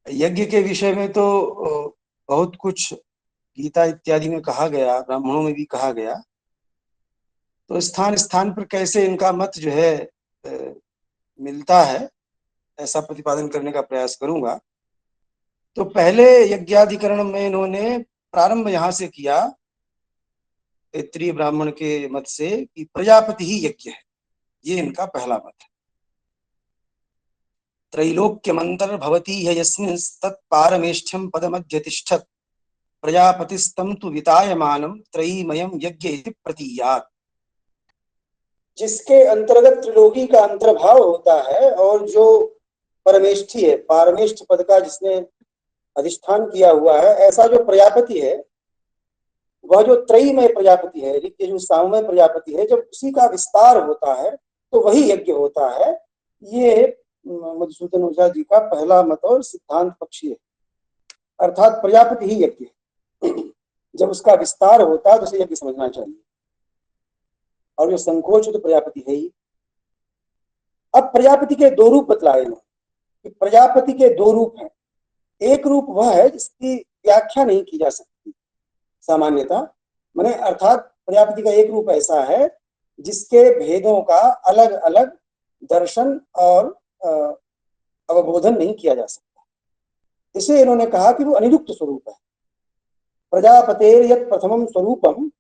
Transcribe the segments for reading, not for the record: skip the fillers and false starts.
यज्ञ के विषय में तो बहुत कुछ गीता इत्यादि में कहा गया, ब्राह्मणों में भी कहा गया। तो स्थान स्थान पर कैसे इनका मत जो है मिलता है, ऐसा प्रतिपादन करने का प्रयास करूंगा। तो पहले यज्ञाधिकरण में इन्होंने प्रारंभ यहां से किया, तैत्तिरीय ब्राह्मण के मत से, कि प्रजापति ही यज्ञ है। ये इनका पहला मत है। त्रैलोक्यमंतर भवती है यस्मिन् तत्पारमेष्ठ्यम पदमध्यतिष्ठत् प्रजापतिस्तम तु वितायमानम त्रयीमयम यज्ञ इति प्रतीयात्। जिसके अंतर्गत त्रिलोकी का अंतर्भाव होता है और जो परमेष्ठी है, पारमेष्ठ पद का जिसने अधिष्ठान किया हुआ है, ऐसा जो प्रजापति है, वह जो त्रयीमय प्रजापति है, जो सामय प्रजापति है, जब उसी का विस्तार होता है तो वही यज्ञ होता है। ये मधुसूदन ओझा जी का पहला मत और सिद्धांत पक्षी है। अर्थात प्रजापति ही यज्ञ है। जब उसका विस्तार होता है तो उसे यज्ञ समझना चाहिए, और जो संकोच तो प्रजापति है ही। अब प्रजापति के दो रूप बतलाए कि प्रजापति के दो रूप हैं। एक रूप वह है जिसकी व्याख्या नहीं की जा सकती सामान्यतः, माने अर्थात प्रजापति का एक रूप ऐसा है जिसके भेदों का अलग अलग दर्शन और अवबोधन नहीं किया जा सकता। इसे इन्होंने कहा कि वो अनिरुक्त स्वरूप है। प्रजापतेर यत् प्रथमम स्वरूपम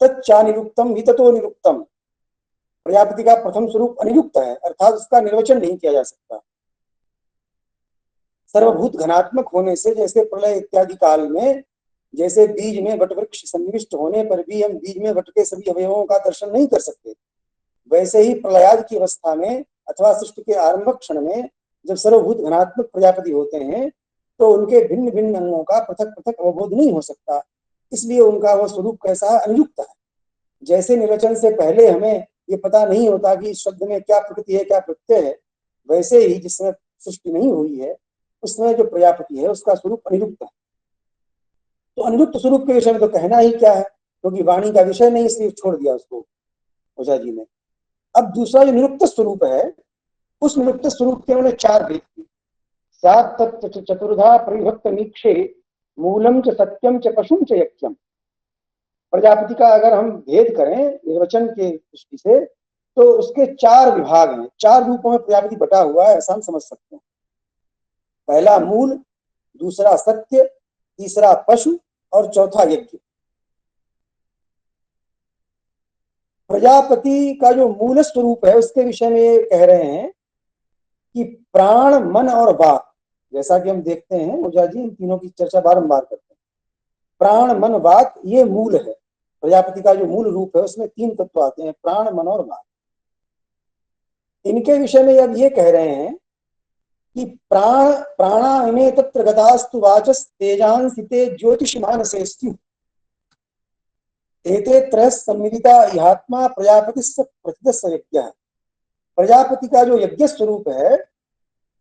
तच्चानिरुक्तम विततो निरुक्तम। प्रजापति का प्रथम स्वरूप अनिरुक्त है, अर्थात उसका निर्वचन नहीं किया जा सकता। सर्वभूत घनात्मक होने से, जैसे प्रलय इत्यादि काल में जैसे बीज में वटवृक्ष सन्निविष्ट होने पर भी हम बीज में वट के सभी अवयवों का दर्शन नहीं कर सकते, वैसे ही प्रलयादि की अवस्था में अथवा सृष्टि के आरंभक क्षण में जब सर्वभूत घनात्मक प्रजापति होते हैं तो उनके भिन्न भिन्न अंगों का पृथक पृथक अवबोध नहीं हो सकता। इसलिए उनका वह स्वरूप कैसा है, अनिरुक्त है। जैसे निर्वचन से पहले हमें ये पता नहीं होता कि इस शब्द में क्या प्रकृति है क्या प्रत्यय है, वैसे ही जिसमें सृष्टि नहीं हुई है उसमें जो प्रजापति है उसका स्वरूप अनिरुक्त है। तो अनिरुक्त स्वरूप के विषय में तो कहना ही क्या है, क्योंकि वाणी का विषय नहीं, इसलिए छोड़ दिया उसको ओझा जी ने। अब दूसरा जो निरुक्त स्वरूप है, उस निरुक्त स्वरूप के उन्होंने चार भेद किए। सात तत्व चतुर्धा परिभक्त मीक्षे मूलम च सत्यम च पशुम च यज्ञम। प्रजापति का अगर हम भेद करें निर्वचन के दृष्टि से तो उसके चार विभाग हैं, चार रूपों में प्रजापति बटा हुआ है, ऐसा हम समझ सकते हैं। पहला मूल, दूसरा सत्य, तीसरा पशु और चौथा यज्ञ। प्रजापति का जो मूल स्वरूप है उसके विषय में ये कह रहे हैं कि प्राण, मन और वाक, जैसा कि हम देखते हैं ओझा जी इन तीनों की चर्चा बारंबार करते हैं। प्राण, मन, वाक ये मूल है। प्रजापति का जो मूल रूप है उसमें तीन तत्व आते हैं, प्राण, मन और वाक। इनके विषय में अब ये कह रहे हैं कि प्राणा इमे तत्र गतास्तु वाचस तेजांसिते ज्योतिषमान से एते त्रय सम्मिलिता यहात्मा प्रजापति प्रतिदस्य। प्रजापति का जो यज्ञ स्वरूप है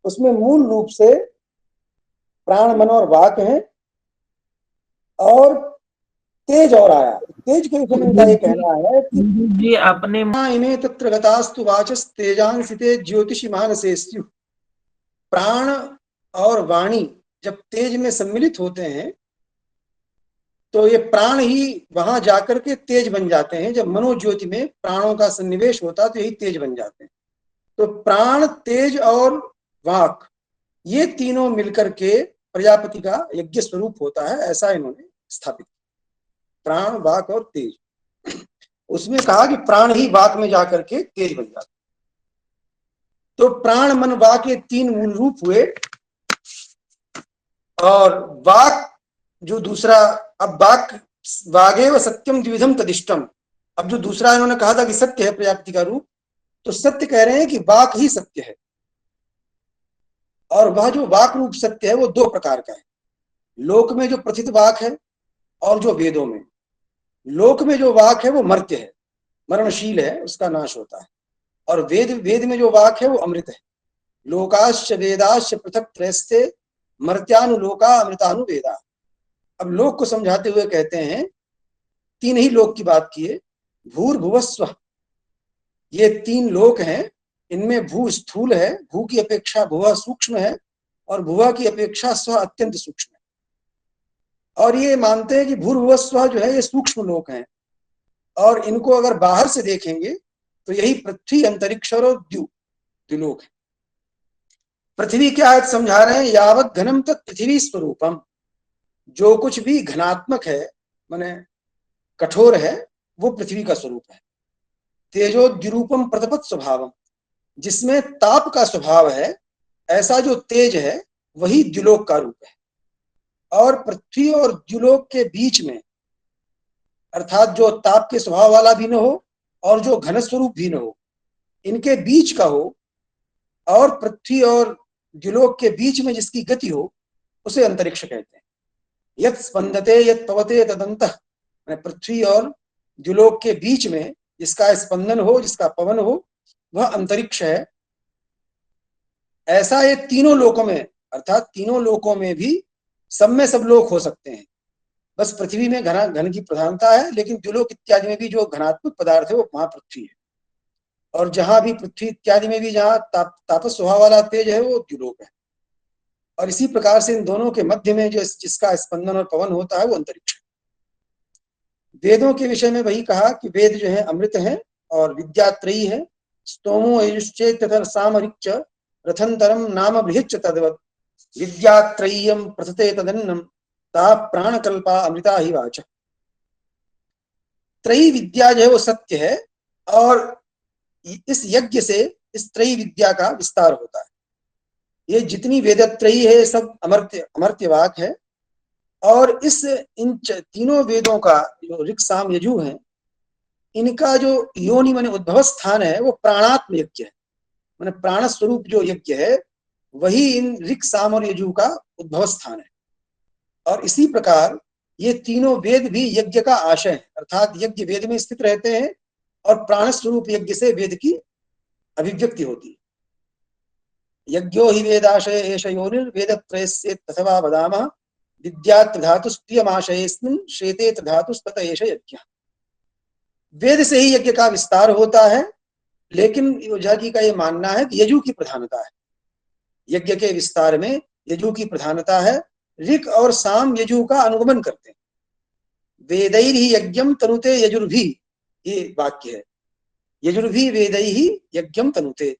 उसमें मूल रूप से प्राण, मन और वाक है, और तेज और आया। तेज के विषय में इनका ये कहना है कि जी आपने इमे तत्र गतास्तु वाचस तेजांसिते ज्योतिषमान से। प्राण और वाणी जब तेज में सम्मिलित होते हैं तो ये प्राण ही वहां जाकर के तेज बन जाते हैं। जब मनोज्योति में प्राणों का सन्निवेश होता है तो यही तेज बन जाते हैं। तो प्राण, तेज और वाक ये तीनों मिलकर के प्रजापति का यज्ञ स्वरूप होता है, ऐसा इन्होंने स्थापित किया। प्राण, वाक और तेज। उसमें कहा कि प्राण ही वाक में जाकर के तेज बन जाता। तो प्राण, मन, वाक ये तीन मूल रूप हुए, और वाक जो दूसरा, अब वागेव सत्यम द्विविधम तदिष्टम। अब जो दूसरा इन्होंने कहा था कि सत्य है प्रजापति का रूप, तो सत्य कह रहे हैं कि वाक ही सत्य है। और वह जो वाक रूप सत्य है वो दो प्रकार का है। लोक में जो प्रथित वाक है और जो वेदों में। लोक में जो वाक है वो मर्त्य है, मरणशील है, उसका नाश होता है। और वेद में जो वाक है वो अमृत है। लोकाश्च वेदाश्च पृथक त्रयस्ते मर्त्यानुलोका अमृतानुवेदा। अब लोक को समझाते हुए कहते हैं, तीन ही लोक की बात किए। भूर्भुवस्व, ये तीन लोक हैं। इनमें भू स्थूल है, भू की अपेक्षा भुव सूक्ष्म है, और भुवा की अपेक्षा स्व अत्यंत सूक्ष्म है। और ये मानते हैं कि भूर्भुव स्व जो है ये सूक्ष्म लोक हैं, और इनको अगर बाहर से देखेंगे तो यही पृथ्वी, अंतरिक्ष और द्युलोक है। पृथ्वी क्या है समझा रहे हैं, यावत घनम तत् पृथ्वी स्वरूपम, जो कुछ भी घनात्मक है माने कठोर है वो पृथ्वी का स्वरूप है। तेजोद्युरूपम प्रतपत स्वभावम, जिसमें ताप का स्वभाव है ऐसा जो तेज है वही द्युलोक का रूप है। और पृथ्वी और द्युलोक के बीच में, अर्थात जो ताप के स्वभाव वाला भी न हो और जो घन स्वरूप भी न हो, इनके बीच का हो, और पृथ्वी और द्युलोक के बीच में जिसकी गति हो उसे अंतरिक्ष कहते हैं। यत् स्पंदते यत् पवते तदन्तः, पृथ्वी और द्युलोक के बीच में जिसका स्पंदन हो, जिसका पवन हो, वह अंतरिक्ष है। ऐसा ये तीनों लोकों में, अर्थात तीनों लोकों में भी सब में सब लोक हो सकते हैं। बस पृथ्वी में घन की प्रधानता है, लेकिन द्युलोक इत्यादि में भी जो घनात्मक पदार्थ है वो वहां पृथ्वी है। और जहां भी पृथ्वी इत्यादि में भी जहां तापस स्वभाव वाला तेज है वो द्युलोक है। और इसी प्रकार से इन दोनों के मध्य में जो जिसका स्पंदन और पवन होता है वो अंतरिक्ष है। वेदों के विषय में वही कहा कि वेद जो है अमृत है और विद्यात्रयी है। स्तोमो यजुश्चेत तथा सामरिच्च रथंतरम नाम बृहच्च तद्वत् विद्यात्रयीयम प्रथते तदन्नम ता प्राणकल्पा अमृता ही वाच। त्रयी विद्या जो है वो सत्य है, और इस यज्ञ से इस त्रयी विद्या का विस्तार होता है। ये जितनी वेदत्रयी है सब अमर्त्य अमर्त्य वाक है। और इन तीनों वेदों का जो ऋक् साम यजु है, इनका जो योनि माने उद्भव स्थान है वो प्राणात्म यज्ञ है। माने प्राण स्वरूप जो यज्ञ है वही इन ऋक् साम और यजु का उद्भव स्थान है। और इसी प्रकार ये तीनों वेद भी यज्ञ का आशय है, अर्थात यज्ञ वेद में स्थित रहते हैं और प्राण स्वरूप यज्ञ से वेद की अभिव्यक्ति होती है। यज्ञो ही वेदाशय एष योनिर्वेदत्रयस्य तथवा वदामः विद्यात् धातुस्त्रियमाशयेऽस्मिन् श्वेते धातुस्तत एष यज्ञः। वेद से ही यज्ञ का विस्तार होता है, लेकिन ओझा जी का ये मानना है कि यजु की प्रधानता है। यज्ञ के विस्तार में यजु की प्रधानता है। ऋक् और साम यजु का अनुगमन करते हैं। वेदैर्हि यज्ञम तनुते यजुर्भि, ये वाक्य है। यजुर्भि वेदैहि यज्ञम तनुते,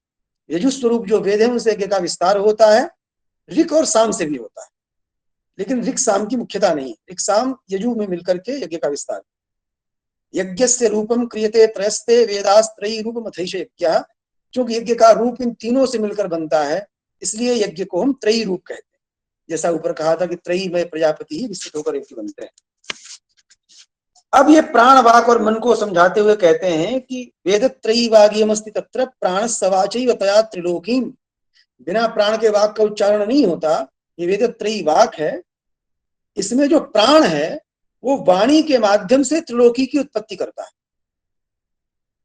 यजु स्वरूप जो वेद है उनसे यज्ञ का विस्तार होता है। ऋक् और साम से भी होता है, लेकिन ऋक् साम की मुख्यता नहीं। ऋक् साम यजु में मिलकर के यज्ञ का विस्तार। यज्ञस्य रूपम क्रियते त्रयस्ते वेदास्त्रयी रूपम अथैष यज्ञः, क्योंकि यज्ञ का रूप इन तीनों से मिलकर बनता है, इसलिए यज्ञ को हम त्रयी रूप कहते हैं। जैसा ऊपर कहा था कि त्रयी में प्रजापति ही विस्तृत होकर यज्ञ बनते हैं। अब ये प्राण वाक और मन को समझाते हुए कहते हैं कि वेद त्रयी वाग्यमस्ति तत्र प्राण सवाचैव तया त्रिलोकीम, बिना प्राण के वाक का उच्चारण नहीं होता। ये वेद त्रयी वाक है, इसमें जो प्राण है वो वाणी के माध्यम से त्रिलोकी की उत्पत्ति करता है।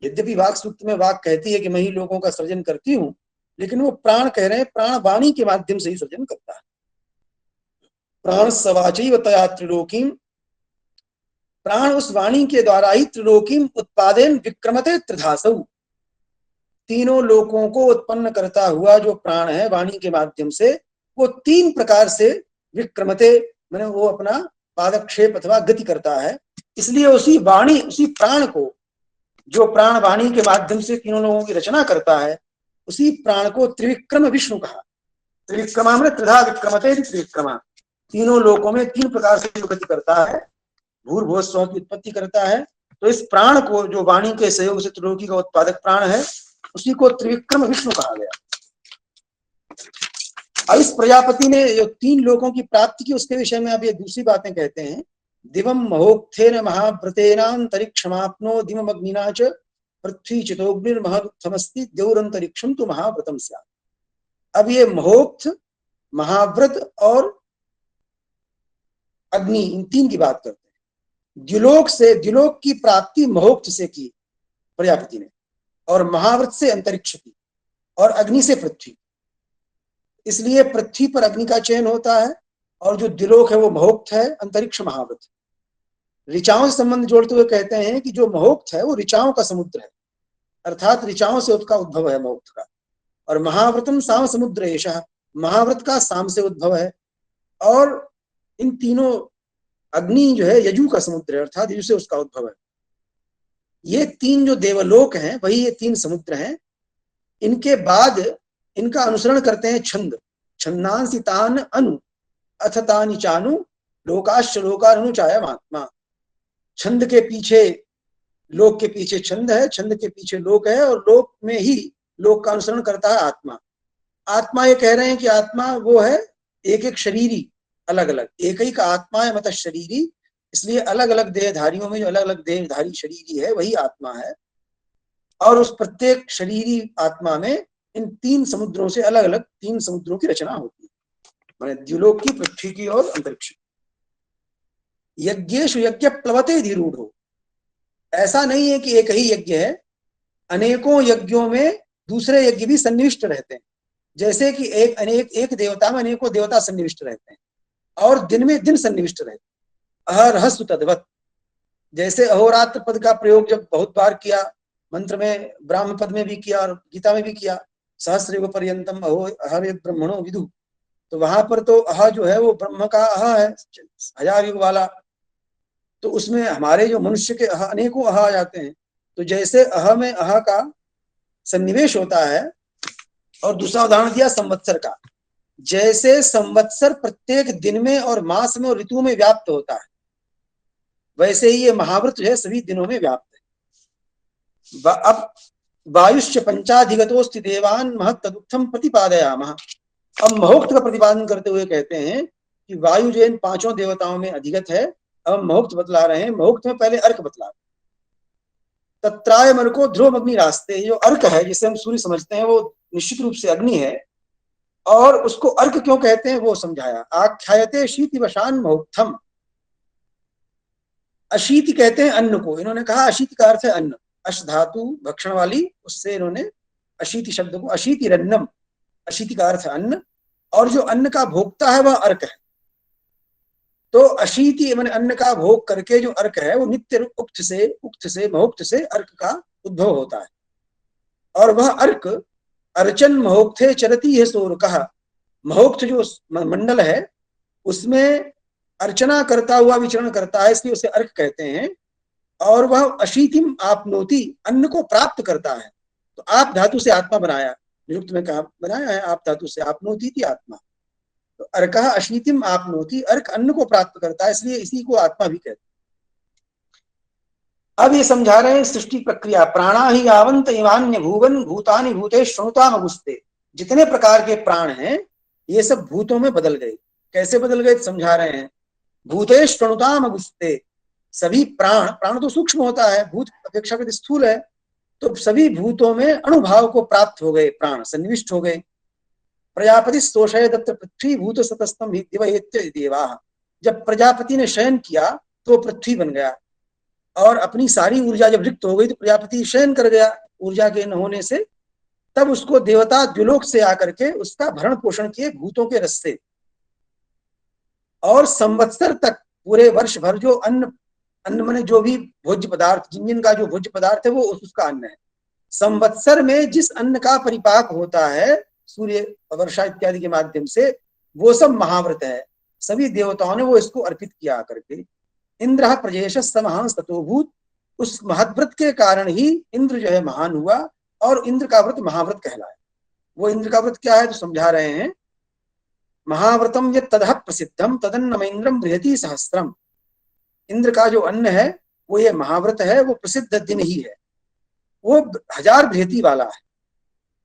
यद्यपि वाक सूक्त में वाक कहती है कि मैं ही लोगों का सृजन करती हूं, लेकिन वो प्राण कह रहे हैं प्राण वाणी के माध्यम से ही सृजन करता है। प्राण सवाचैव तया त्रिलोकीम, प्राण उस वाणी के द्वारा ही त्रिलोकीम उत्पादेन विक्रमते त्रिधासौ, तीनों लोकों को उत्पन्न करता हुआ जो प्राण है वाणी के माध्यम से, वो तीन प्रकार से विक्रमते मैंने वो अपना पादक्षेप अथवा गति करता है। इसलिए उसी वाणी, उसी प्राण को, जो प्राण वाणी के माध्यम से तीनों लोगों की रचना करता है, उसी प्राण को त्रिविक्रम विष्णु कहा। त्रिविक्रमा में त्रिधा विक्रमते त्रिविक्रमा, तीनों लोकों में तीन प्रकार से जो गति करता है, भूर्भुव स्व की उत्पत्ति करता है। तो इस प्राण को, जो वाणी के सहयोग से त्रिलोकी का उत्पादक प्राण है, उसी को त्रिविक्रम विष्णु कहा गया। और इस प्रजापति ने जो तीन लोकों की प्राप्ति की उसके विषय में अब ये दूसरी बातें कहते हैं। दिवम महोक्थेन महाव्रतेनान्तरिक्षमाप्नो दिवम अग्निना च पृथ्वी चितोग्निर्महत्तमस्ति द्यौरंतरिक्षम तो महाव्रतम स्यात्। अब ये महोक्थ, महाव्रत और अग्नि, इन तीन की बात करते हैं। द्युलोक से, द्युलोक की प्राप्ति महोक्थ से की प्रजापति ने, और महाव्रत से अंतरिक्ष की, और अग्नि से पृथ्वी। इसलिए पृथ्वी पर अग्नि का चयन होता है, और जो द्युलोक है वो महोक्त है, अंतरिक्ष महाव्रत। ऋचाओं से संबंध जोड़ते हुए कहते हैं कि जो महोक्त है वो ऋचाओं का समुद्र है, अर्थात ऋचाओं से उसका उद्भव है महोक्त का। और महाव्रतम साम समुद्र एषः, महाव्रत का साम से उद्भव है, और इन तीनों, अग्नि जो है यजु का समुद्र है, अर्थात यजु से उसका उद्भव है। ये तीन जो देवलोक हैं वही ये तीन समुद्र हैं। इनके बाद इनका अनुसरण करते हैं छंद। छंदांसि तान अनु अथ तानि चानु लोकाश्च लोकानुचाय महात्मा। छंद के पीछे, लोक के पीछे छंद है, छंद के पीछे लोक है, और लोक में ही लोक का अनुसरण करता है आत्मा। आत्मा ये कह रहे हैं कि आत्मा वो है एक एक शरीरी, अलग अलग, एक ही का आत्मा है, मतलब शरीरी, इसलिए अलग अलग देहधारियों में जो अलग अलग देहधारी शरीरी है वही आत्मा है। और उस प्रत्येक शरीरी आत्मा में इन तीन समुद्रों से अलग अलग तीन समुद्रों की रचना होती है, माने द्युलोक की, पृथ्वी की और अंतरिक्ष। यज्ञेषु यज्ञ प्लवते धीरूढ़ो, ऐसा नहीं है कि एक ही यज्ञ है, अनेकों यज्ञों में दूसरे यज्ञ भी सन्निविष्ट रहते हैं। जैसे कि एक देवता में अनेकों देवता सन्निविष्ट रहते हैं, और दिन में दिन सन्निविष्ट रहते हैं। अहरहस्तु तद्वत्, जैसे अहोरात्र पद का प्रयोग जब बहुत बार किया, मंत्र में ब्राह्म पद में भी किया और गीता में भी किया, सहस्रयुग पर्यंतम अहो अहर ब्रह्मणो विदु, तो वहां पर तो अह जो है वो ब्रह्म का अह है, 1000 युग वाला। तो उसमें हमारे जो मनुष्य के अह, अनेकों अह आ जाते हैं। तो जैसे अह में अह का सन्निवेश होता है, और दूसरा उदाहरण दिया संवत्सर का, जैसे संवत्सर प्रत्येक दिन में और मास में और ऋतु में व्याप्त होता है, वैसे ही ये महाव्रत जो है सभी दिनों में व्याप्त है। अब वायुश्च पंचाधिगतोस्ति देवान महत् तदुत्थम प्रतिपादयामः। अब महोक्त का प्रतिपादन करते हुए कहते हैं कि वायु जो इन पांचों देवताओं में अधिगत है। अब महोक्त बतला रहे हैं। महोक्त में पहले अर्क बतला रहे हैं। तत्राय मर्को ध्रुव अग्नि रास्ते, जो अर्क है जिसे हम सूर्य समझते हैं वो निश्चित रूप से अग्नि है, और उसको अर्क क्यों कहते हैं वो समझाया। आख्यायते शीति वशान महोक्तम, अशीति कहते हैं अन्न को, इन्होंने कहा अशीति का अर्थ है अन्न, अश धातु भक्षण वाली, उससे इन्होंने अशीति शब्द को, अशीति रन्नम, अशीति का अर्थ है अन्न, और जो अन्न का भोक्ता है वह अर्क है। तो अशीति मैंने अन्न का भोग करके जो अर्क है वो नित्य उक्त से महोक्त से अर्क का उद्भव होता है। और वह अर्क अर्चन महोक्थे चरती है सोर कहा, महोक्त जो मंडल है उसमें अर्चना करता हुआ विचरण करता है, इसलिए उसे अर्क कहते हैं। और वह अशीतिम आपनोति, अन्न को प्राप्त करता है। तो आप धातु से आत्मा बनाया, निरुक्त में कहा बनाया है, आप धातु से आपनोति थी आत्मा। तो अर्क अशीतिम आपनोति, अर्क अन्न को प्राप्त करता है, इसलिए इसी को आत्मा भी कहते हैं। अब ये समझा रहे हैं सृष्टि प्रक्रिया। प्राणा ही यावंत इवान्य भूवन भूतानि भूते श्रृणुताम अगुस्ते, जितने प्रकार के प्राण हैं ये सब भूतों में बदल गए। कैसे बदल गए समझा रहे हैं। भूते श्रृणुताम अगुस्ते, सभी प्राण, प्राण तो सूक्ष्म होता है, भूत अपेक्षाकृत स्थूल है, तो सभी भूतों में अणुभाव को प्राप्त हो गए, प्राण सन्निविष्ट हो गए। प्रजापति शोषय दत्त पृथ्वी भूत सतस्तम देवा, जब प्रजापति ने शयन किया तो पृथ्वी बन गया, और अपनी सारी ऊर्जा जब रिक्त हो गई तो प्रजापति शयन कर गया ऊर्जा के न होने से। तब उसको देवता द्युलोक से आकर के उसका भरण पोषण किए भूतों के रस से, और संवत्सर तक पूरे वर्ष भर जो अन्न माने जो भी भोज्य पदार्थ, जिन का जो भोज्य पदार्थ है वो उसका अन्न है। संवत्सर में जिस अन्न का परिपाक होता है सूर्य वर्षा इत्यादि के माध्यम से, वो सब महाव्रत है। सभी देवताओं ने वो इसको अर्पित किया करके। इंद्र प्रजेश समहान तथोभूत, उस महद्व्रत के कारण ही इंद्र जो है महान हुआ, और इंद्र का व्रत महाव्रत कहलाया। वो इंद्र का व्रत क्या है तो समझा रहे हैं। महाव्रतम यत् तदह प्रसिद्धम तदन्नम इंद्रम बृहति सहस्त्रम, इंद्र का जो अन्न है वो ये महाव्रत है, वो प्रसिद्ध दिन ही है, वो 1000 बृहति वाला है।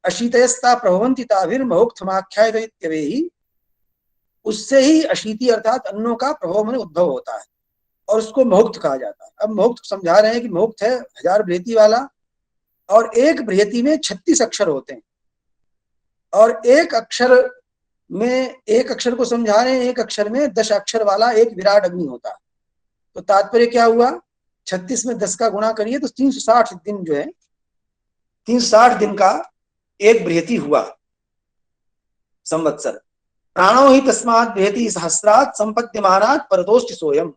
अशीतयस्ता प्रभवंति ताभिर्महोक्तमाख्यायितवेहि, उससे ही अशीति अर्थात अन्नों का प्रभव में उद्भव होता है, और उसको महोक्त कहा जाता है। अब महोक्त समझा रहे हैं कि महोक्त है 1000 बृहति वाला, और एक बृहति में 36 अक्षर होते हैं, और एक अक्षर में, एक अक्षर को समझा रहे हैं, एक अक्षर में 10 अक्षर वाला एक विराट अग्नि होता है। तो तात्पर्य क्या हुआ, 36 में 10 का गुणा करिए तो 360 दिन जो है, 360 दिन का एक बृहति हुआ संवत्सर। प्राणो ही तस्मात् बृहति सहस्रात् संपद्यमानात् परतोष्टि सोयम,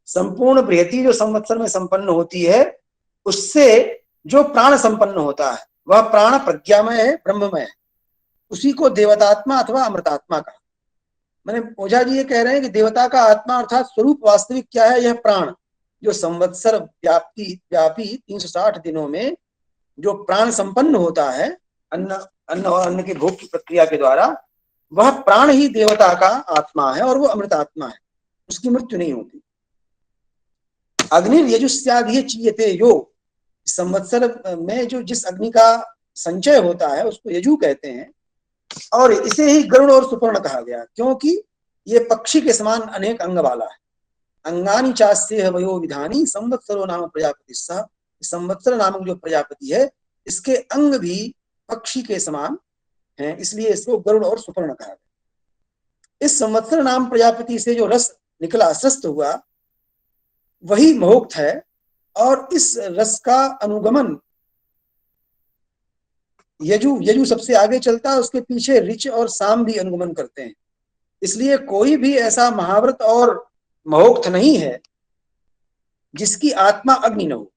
संपूर्ण बृहति जो संवत्सर में संपन्न होती है उससे जो प्राण संपन्न होता है वह प्राण प्रज्ञामय है, ब्रह्ममय है। उसी को देवतात्मा अथवा अमृतात्मा कहा। मैंने ओझा जी ये कह रहे हैं कि देवता का आत्मा अर्थात स्वरूप वास्तविक क्या है, यह प्राण, जो संवत्सर व्यापी 360 दिनों में जो प्राण संपन्न होता है अन्न अन्न और अन्न के भोग की प्रक्रिया के द्वारा, वह प्राण ही देवता का आत्मा है और वो अमृतात्मा है, उसकी मृत्यु नहीं होती। अग्निर्यजुस्यादि चीयते यो, संवत्सर में जो जिस अग्नि का संचय होता है उसको यजु कहते हैं, और इसे ही गरुड़ और सुपर्ण कहा गया क्योंकि ये पक्षी के समान अनेक अंग वाला है। अंगानी चास्ते वयो विधानी संवत्सरो नाम प्रजापति सह, संवत्सर नामक जो प्रजापति है इसके अंग भी पक्षी के समान हैं, इसलिए इसको गरुड़ और सुपर्ण कहा गया। इस संवत्सर नाम प्रजापति से जो रस निकला, स्रस्त हुआ, वही मोक्त है, और इस रस का अनुगमन यजु सबसे आगे चलता है, उसके पीछे ऋच और साम भी अनुगमन करते हैं। इसलिए कोई भी ऐसा महाव्रत और मोक्त नहीं है जिसकी आत्मा अग्नि न हो।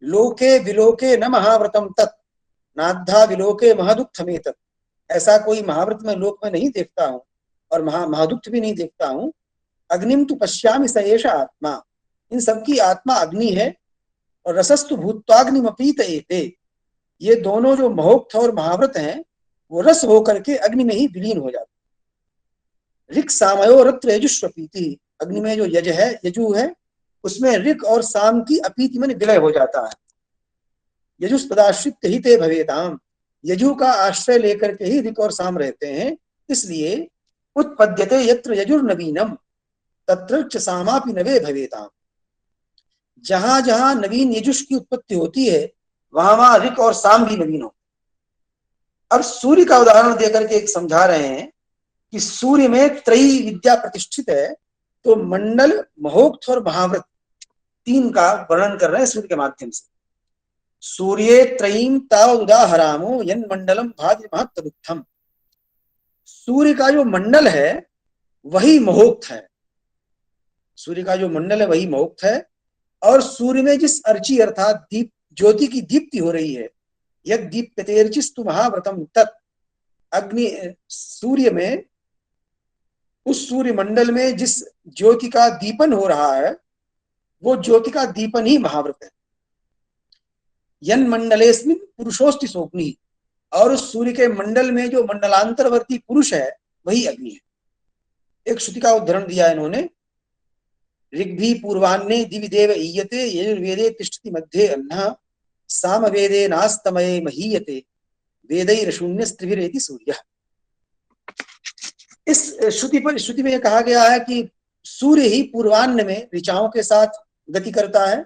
लोके विलोके न महाव्रतम तत् नाद्धा विलोके महादुख में तत्, ऐसा कोई महाव्रत में लोक में नहीं देखता हूं और महादुख भी नहीं देखता हूं। अग्निम तु पश्यामि स एष आत्मा, इन सबकी आत्मा अग्नि है। और रसस्तु भूत्वाग्निमपीत एते, ये दोनों जो मोक्त और महाव्रत हैं वो रस होकर के अग्नि में ही विलीन हो जाते। ऋक् सामयो रत्र यजुष्वपीति, अग्नि में जो यज है, यजु है, उसमें ऋक् और साम की अपीति में विलय हो जाता है। यजुस्पदाश्रित ही ते भवेताम, यजु का आश्रय लेकर के ही ऋक् और साम रहते हैं, इसलिए उत्पद्यते यत्र यजुर्नवीनम तत्र च सामापि नवे भवेताम, जहां जहां नवीन यजुष की उत्पत्ति होती है वहां वहां ऋक् और साम भी नवीन हो। अब सूर्य का उदाहरण देकर के एक समझा रहे हैं कि सूर्य में त्रयी विद्या प्रतिष्ठित है, तो मंडल, महोक्त और महाव्रत तीन का वर्णन कर रहे हैं सूर्य के माध्यम से। सूर्ये त्रयीम तावदाहरामो यन मंडलम भाद्र महत्तदुत्थम, सूर्य का जो मंडल है वही महोक्त है, सूर्य का जो मंडल है वही महोक्त है। और सूर्य में जिस अर्ची अर्थात दीप, ज्योति की दीप्ति हो रही है, यद दीप्यतेर्चिस्तु महाव्रतम तत्, अग्नि सूर्य में, उस सूर्य मंडल में जिस ज्योति का दीपन हो रहा है वो ज्योति का दीपन ही महाव्रत है। यन मंडलेस्मिन पुरुषोस्ति सोग्नि, और उस सूर्य के मंडल में जो मंडलांतरवर्ती पुरुष है वही अग्नि है। एक श्रुति का उदाहरण दिया इन्होंने, ऋग्भि पूर्वान्ने दिविदेव ईयते यजुर्वेदे तिष्ठति मध्ये अन्नः सामवेदे नास्तमये महीयते वेदैर्शून्यस्त्रिभिरेति सूर्यः। इस श्रुति में कहा गया है कि सूर्य ही पूर्वान्न में ऋचाओं के साथ गति करता है,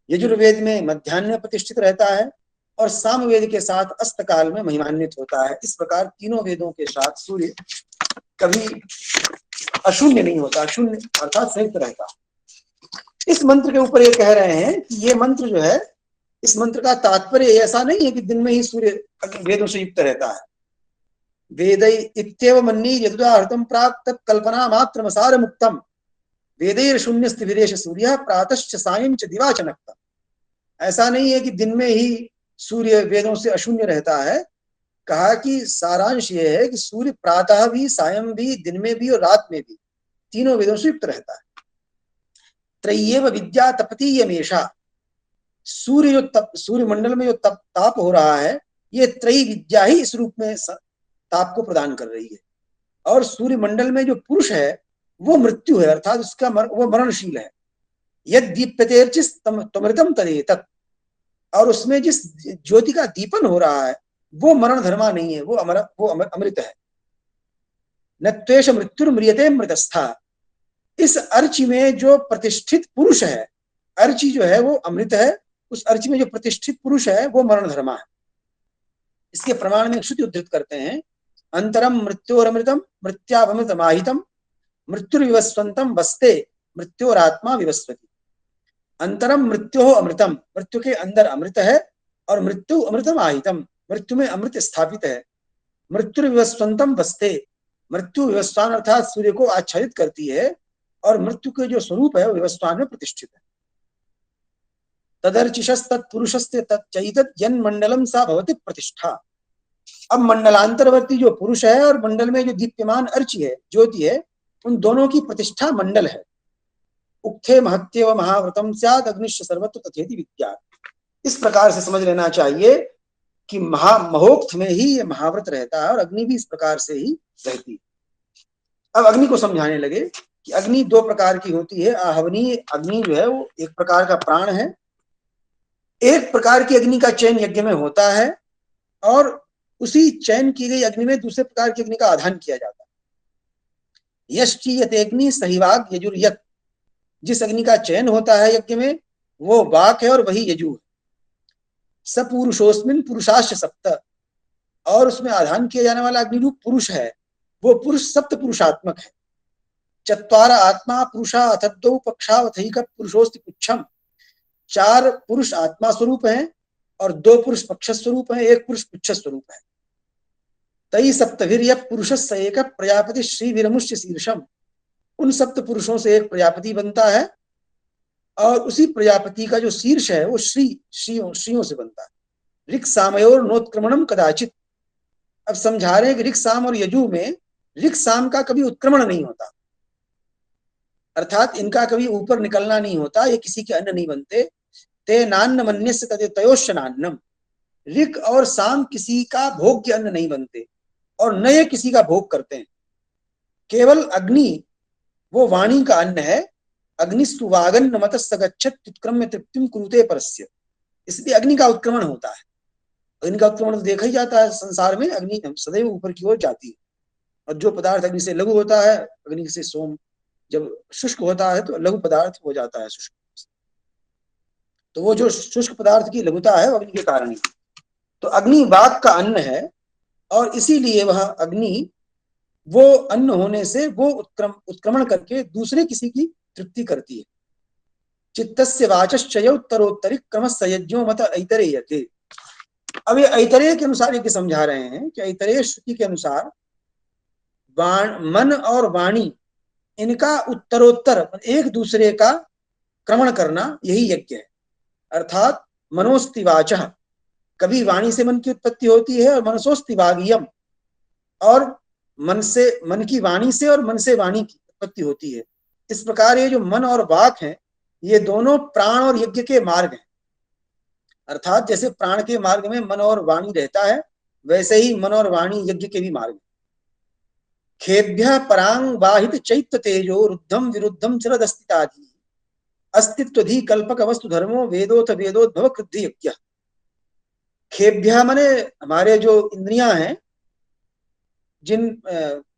यजुर्वेद में मध्याह्न में प्रतिष्ठित रहता है, और सामवेद के साथ अस्तकाल में महिमान्वित होता है। इस प्रकार तीनों वेदों के साथ सूर्य कभी अशून्य नहीं होता, शून्य अर्थात संयुक्त रहता। इस मंत्र के ऊपर ये कह रहे हैं कि ये मंत्र जो है, इस मंत्र का तात्पर्य ऐसा नहीं है कि दिन में ही सूर्य वेदों से युक्त रहता है। वेदै इत्येव मन्नी यदुदाहृतं प्राक् तत्कल्पना मात्रमसार मुक्तम वेदैर्शून्यस्त्रिभिरेष सूर्यः प्रातश्च सायं च दिवा च नक्तम्, ऐसा नहीं है कि दिन में ही सूर्य वेदों से अशून्य रहता है। कहा कि सारांश ये है कि सूर्य प्रातः भी, सायं भी, दिन में भी और रात में भी तीनों वेदों से युक्त रहता है। त्रय्येव विद्या तपति यमेषा, सूर्य जो सूर्य मंडल में जो ताप हो रहा है, ये त्रयी विद्या ही इस रूप में ताप को प्रदान कर रही है। और सूर्य मंडल में जो पुरुष है वो मृत्यु है, अर्थात उसका वो मरणशील है। यद दीप्यतेर्चिस् त्वमृतम तदेतत्, और उसमें जिस ज्योति का दीपन हो रहा है वो मरण धर्मा नहीं है, वो अमृत है। न त्वेष मृत्युर्म्रियते मृतस्था, इस अर्ची में जो प्रतिष्ठित पुरुष है, अर्ची जो है वो अमृत है, उस अर्ची में जो प्रतिष्ठित पुरुष है वो मरण धर्मा है। इसके प्रमाण में श्रुति उद्धृत करते हैं, अंतरम मृत्योरमृतम मृत्यावमृतमाहितम मृत्युर्विवस्वंतम वस्ते मृत्योरात्मा विवस्वति। अंतरम मृत्यो अमृतम, मृत्यु के अंदर अमृत है, और मृत्यु अमृतम आहितम, मृत्यु में अमृत स्थापित है। मृत्युर्विवस्वंतम वस्ते, मृत्यु विवस्वान अर्थात सूर्य को आच्छादित करती है, और मृत्यु के जो स्वरूप है वो विवस्वान में प्रतिष्ठित है। तदर्चिषस् तत्पुरुषस्य तच्चैतत् यन्मंडलम सा भवति प्रतिष्ठा, अब मंडलांतरवर्ती जो पुरुष है और मंडल में जो दीप्यमान अर्ची है, ज्योति है, उन दोनों की प्रतिष्ठा मंडल है। उक्थे महत्यव महाव्रतम स्याद अग्निश्च सर्वत्र तथेति विद्या। इस प्रकार से समझ लेना चाहिए कि महोक्त में ही ये महाव्रत रहता है और अग्नि भी इस प्रकार से ही रहती है। अब अग्नि को समझाने लगे कि अग्नि दो प्रकार की होती है। आहवनीय अग्नि जो है वो एक प्रकार का प्राण है। एक प्रकार की अग्नि का चयन यज्ञ में होता है और उसी चयन की गई अग्नि में दूसरे प्रकार की अग्नि का आधान किया जाता है। यश्चि यतेग्नि सहिवाग यजुर्यत। जिस अग्नि का चयन होता है यज्ञ में वो वाक है और वही यजु है। सपुरुषोस्मिन पुरुषाश्च सप्त। और उसमें आधान किया जाने वाला अग्निरूप पुरुष है, वो पुरुष सप्त पुरुषात्मक है। चत्वार आत्मा पुरुषा अथद्दौ पक्षावथैक पुरुषोस्ति पुच्छम। चार पुरुष आत्मा स्वरूप हैं और दो पुरुष पक्ष स्वरूप हैं, एक पुरुष पुच्छ स्वरूप है। तई सप्तभिर्य पुरुष एक प्रजापति श्री विरमुष्य शीर्षम। उन सप्त पुरुषों से एक प्रजापति बनता है और उसी प्रजापति का जो शीर्ष है वो श्रीयों से बनता है। ऋक् सामयोर नोत्क्रमणम कदाचित। अब समझा रहे हैं कि ऋक् साम और यजु में ऋक् साम का कभी उत्क्रमण नहीं होता, अर्थात इनका कभी ऊपर निकलना नहीं होता, ये किसी के अन्न नहीं बनते। ते नान्न मन्यस्य तदे तयोश्चनान्नम। ऋक् और साम किसी का भोग्य अन्न नहीं बनते और न ये किसी का भोग करते हैं। केवल अग्नि वो वाणी का अन्न है। अग्निस्तुवागन्न मतस्य गच्छत् उत्क्रम्य तृप्तिम कुरुते परस्य। इसलिए अग्नि का उत्क्रमण होता है। अग्नि का उत्क्रमण तो देखा ही जाता है संसार में, अग्नि सदैव ऊपर की ओर जाती है। और जो पदार्थ अग्नि से लघु होता है, अग्नि से सोम जब शुष्क होता है तो लघु पदार्थ हो जाता है शुष्क। तो वो जो शुष्क पदार्थ की लघुता है वो अग्नि के कारण ही। तो अग्नि वाक का अन्न है और इसीलिए वह अग्नि वो अन्न होने से वो उत्क्रमण करके दूसरे किसी की तृप्ति करती है। चित्तस्य वाचश्चय उत्तरोत्तरी क्रमस्य यज्ञो मत ऐतरेयते। अब ये ऐतरेय के अनुसार ये समझा रहे हैं कि ऐतरेय श्रुति के अनुसार मन और वाणी इनका उत्तरोत्तर एक दूसरे का क्रमण करना यही यज्ञ है। अर्थात मनोस्ति वाचः, कभी वाणी से मन की उत्पत्ति होती है और मनसोस्ति वागियम, और मन की वाणी से और मन से वाणी की उत्पत्ति होती है। इस प्रकार ये जो मन और वाक हैं ये दोनों प्राण और यज्ञ के मार्ग हैं। अर्थात जैसे प्राण के मार्ग में मन और वाणी रहता है वैसे ही मन और वाणी यज्ञ के भी मार्ग। खेभ्य परांग वाहित चैत्य तेजो रुद्धम विरुद्धम चरदस्तिताधि। अस्तित्वधि कल्पक वस्तु धर्मो वेदोथ वेदोद्भव कृद्धि यज्ञ। खेभ्य माने हमारे जो इंद्रियां हैं, जिन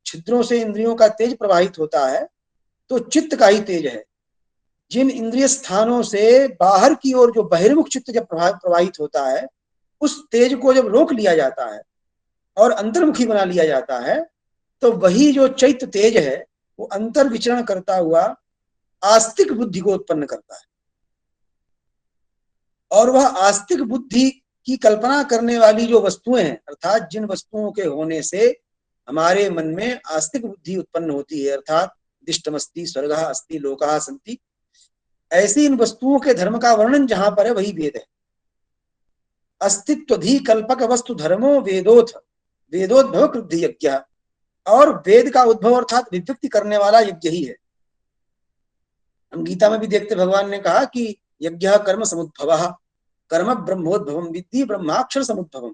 छिद्रों से इंद्रियों का तेज प्रवाहित होता है तो चित्त का ही तेज है। जिन इंद्रिय स्थानों से बाहर की ओर जो बहिर्मुख चित्त जब प्रवाहित होता है उस तेज को जब रोक लिया जाता है और अंतर्मुखी बना लिया जाता है तो वही जो चैत्य तेज है वो अंतर विचरण करता हुआ आस्तिक बुद्धि को उत्पन्न करता है। और वह आस्तिक बुद्धि की कल्पना करने वाली जो वस्तुएं हैं, अर्थात जिन वस्तुओं के होने से हमारे मन में आस्तिक बुद्धि उत्पन्न होती है, अर्थात दिष्टमस्ति स्वर्गः अस्ति लोकाः सन्ति, ऐसी इन वस्तुओं के धर्म का वर्णन जहां पर है वही वेद है। अस्तित्वधि कल्पक वस्तु धर्मो वेदोथ वेदोद्भव कृद्धि यज्ञ। और वेद का उद्भव अर्थात विव्यक्ति करने वाला यज्ञ ही है। हम गीता में भी देखते भगवान ने कहा कि यज्ञ कर्म समुद्भवः कर्म ब्रह्मोद्भवम विद्धि ब्रह्माक्षर समुद्भवम।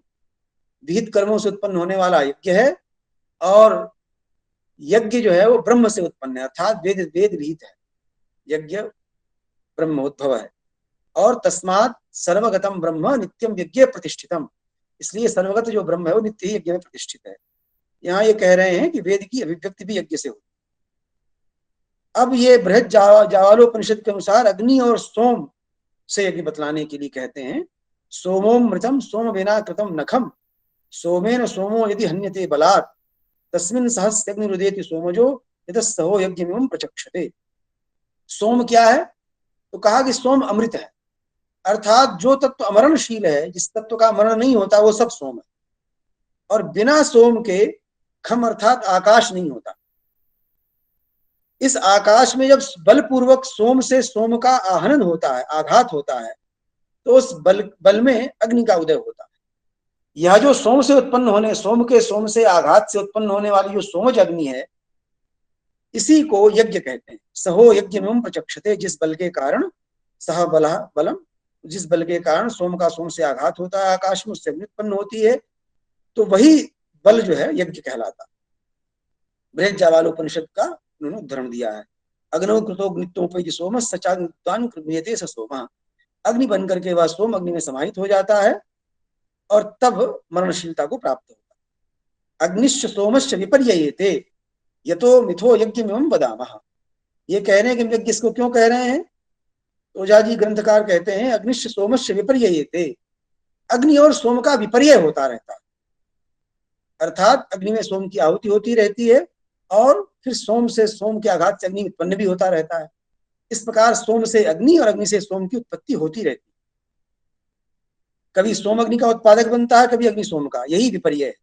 विहित कर्मों से उत्पन्न होने वाला यज्ञ है और यज्ञ जो है वो ब्रह्म से उत्पन्न है, अर्थात वेद वेद विहित है, यज्ञ ब्रह्मोद्भव है। और तस्मात् सर्वगतम ब्रह्म नित्यम यज्ञ प्रतिष्ठितम। इसलिए सर्वगत जो ब्रह्म है वो नित्य ही यज्ञ में प्रतिष्ठित है। यहाँ ये कह रहे हैं कि वेद की अभिव्यक्ति भी यज्ञ से होती। अब ये बृहद जावालोपनिषद के अनुसार अग्नि और सोम से यज्ञ बतलाने के लिए कहते हैं। सोमोमृतम सोम विना कृतम नखम सोमेन सोमो यदि हन्यते बलात् तस्मिन् सहस्यग्निरुदेति सोमजो यतस्सहो यज्ञमिमं प्रचक्षते। सोम क्या है? तो कहा कि सोम अमृत है, अर्थात जो तत्व अमरणशील है, जिस तत्व का मरण नहीं होता वो सब सोम है। और बिना सोम के खम अर्थात आकाश नहीं होता। इस आकाश में जब बलपूर्वक सोम से सोम का आहनन होता है, आघात होता है, तो उस बल में अग्नि का उदय होता है। यह जो सोम से उत्पन्न होने, सोम से आघात से उत्पन्न होने वाली जो सोमज अग्नि है, इसी को यज्ञ कहते हैं। सहो यज्ञ में प्रचक्षते, जिस बल के कारण, सह बल बलम, जिस बल के कारण सोम का सोम से आघात होता है आकाश में, उससे अग्नि उत्पन्न होती है, तो वही बल जो है यज्ञ कहलाता। बृहज्जावालोपनिषद का उन्होंने उदाहरण दिया है। अग्नो कृतोग्नित्वोपैति सोम सचाग्नित्वान् कृम्यते स सोमः। अग्नि बनकर के वह सोम अग्नि में समाहित हो जाता है और तब मरणशीलता को प्राप्त होता है। अग्निश्च सोमश्च विपर्ययेते यतो मिथो यज्ञमिमं वदामः। ये कह रहे हैं कि यज्ञ इसको क्यों कह रहे हैं, तो ओझा जी ग्रंथकार कहते हैं अग्निश्च सोमश्च विपर्ययेते, अग्नि और सोम का विपर्य होता रहता है, अर्थात अग्नि में सोम की आहुति होती रहती है और फिर सोम से, सोम के आघात से अग्नि उत्पन्न भी होता रहता है। इस प्रकार सोम से अग्नि और अग्नि से सोम की उत्पत्ति होती रहती है। कभी सोम अग्नि का उत्पादक बनता है, कभी अग्नि सोम का, यही विपर्य है।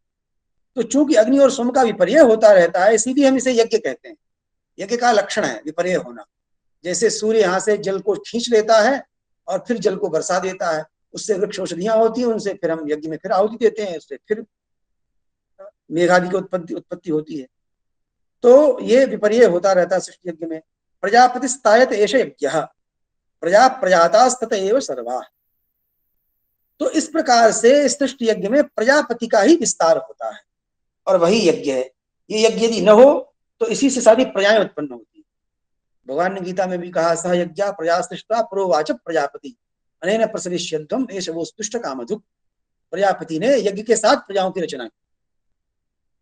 तो चूंकि अग्नि और सोम का विपर्य होता रहता है, इसीलिए हम इसे यज्ञ कहते हैं। यज्ञ का लक्षण है विपर्य होना। जैसे सूर्य यहाँ से जल को खींच लेता है और फिर जल को बरसा देता है, उससे वृक्ष औषधियां होती है, उनसे फिर हम यज्ञ में फिर आहुति देते हैं, उससे फिर मेघादि की उत्पत्ति होती है। तो ये विपर्य होता रहता है सृष्टि यज्ञ में। प्रजापति स्तायत एष यज्ञ, प्रजा प्रजातास्तत एव सर्वा। तो इस प्रकार से सृष्टि यज्ञ में प्रजापति का ही विस्तार होता है और वही यज्ञ है। ये यज्ञ यदि न हो तो इसी से सारी प्रजाएं उत्पन्न होती। भगवान ने गीता में भी कहा, सह यज्ञा प्रजा सृष्टा प्रोवाच प्रजापति अनेन प्रसविष्यध्वम एष वो स्तुष्ट कामधुक्। प्रजापति ने यज्ञ के साथ प्रजाओं की रचना की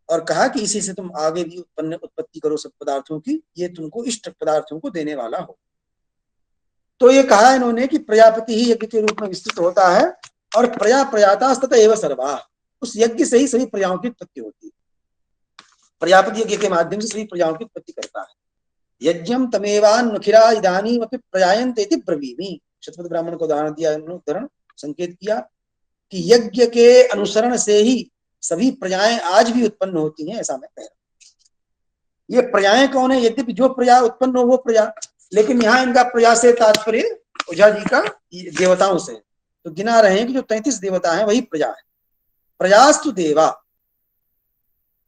और कहा कि इसी से तुम आगे भी उत्पत्ति करो सब पदार्थों की, ये तुमको इष्ट पदार्थों को देने वाला हो। तो ये कहा इन्होंने कि प्रजापति ही यज्ञ के रूप में विस्तृत होता है और प्रजा प्रजातास्तत एव सर्वा, उस यज्ञ से ही सभी प्रजाओं की उत्पत्ति होती है। प्रजापति यज्ञ के माध्यम से सभी प्रजाओं की उत्पत्ति करता है। यज्ञम तमेवान्नखिला इदानीम अपि प्रजायन्ते इति ब्रवीमि। शतपथ ब्राह्मण को उदाहरण दिया, उदाहरण संकेत किया कि यज्ञ के अनुसरण से ही सभी प्रजाएं आज भी उत्पन्न होती हैं, ऐसा मैं कह रहा हूं। ये प्रजाएं कौन है? यद्यपि जो प्रजा उत्पन्न हो वो प्रजा, लेकिन यहाँ इनका प्रजा से तात्पर्य ओझा जी का देवताओं से, तो गिना रहे हैं कि जो 33 देवता हैं वही प्रजा है। प्रजास्तु देवा,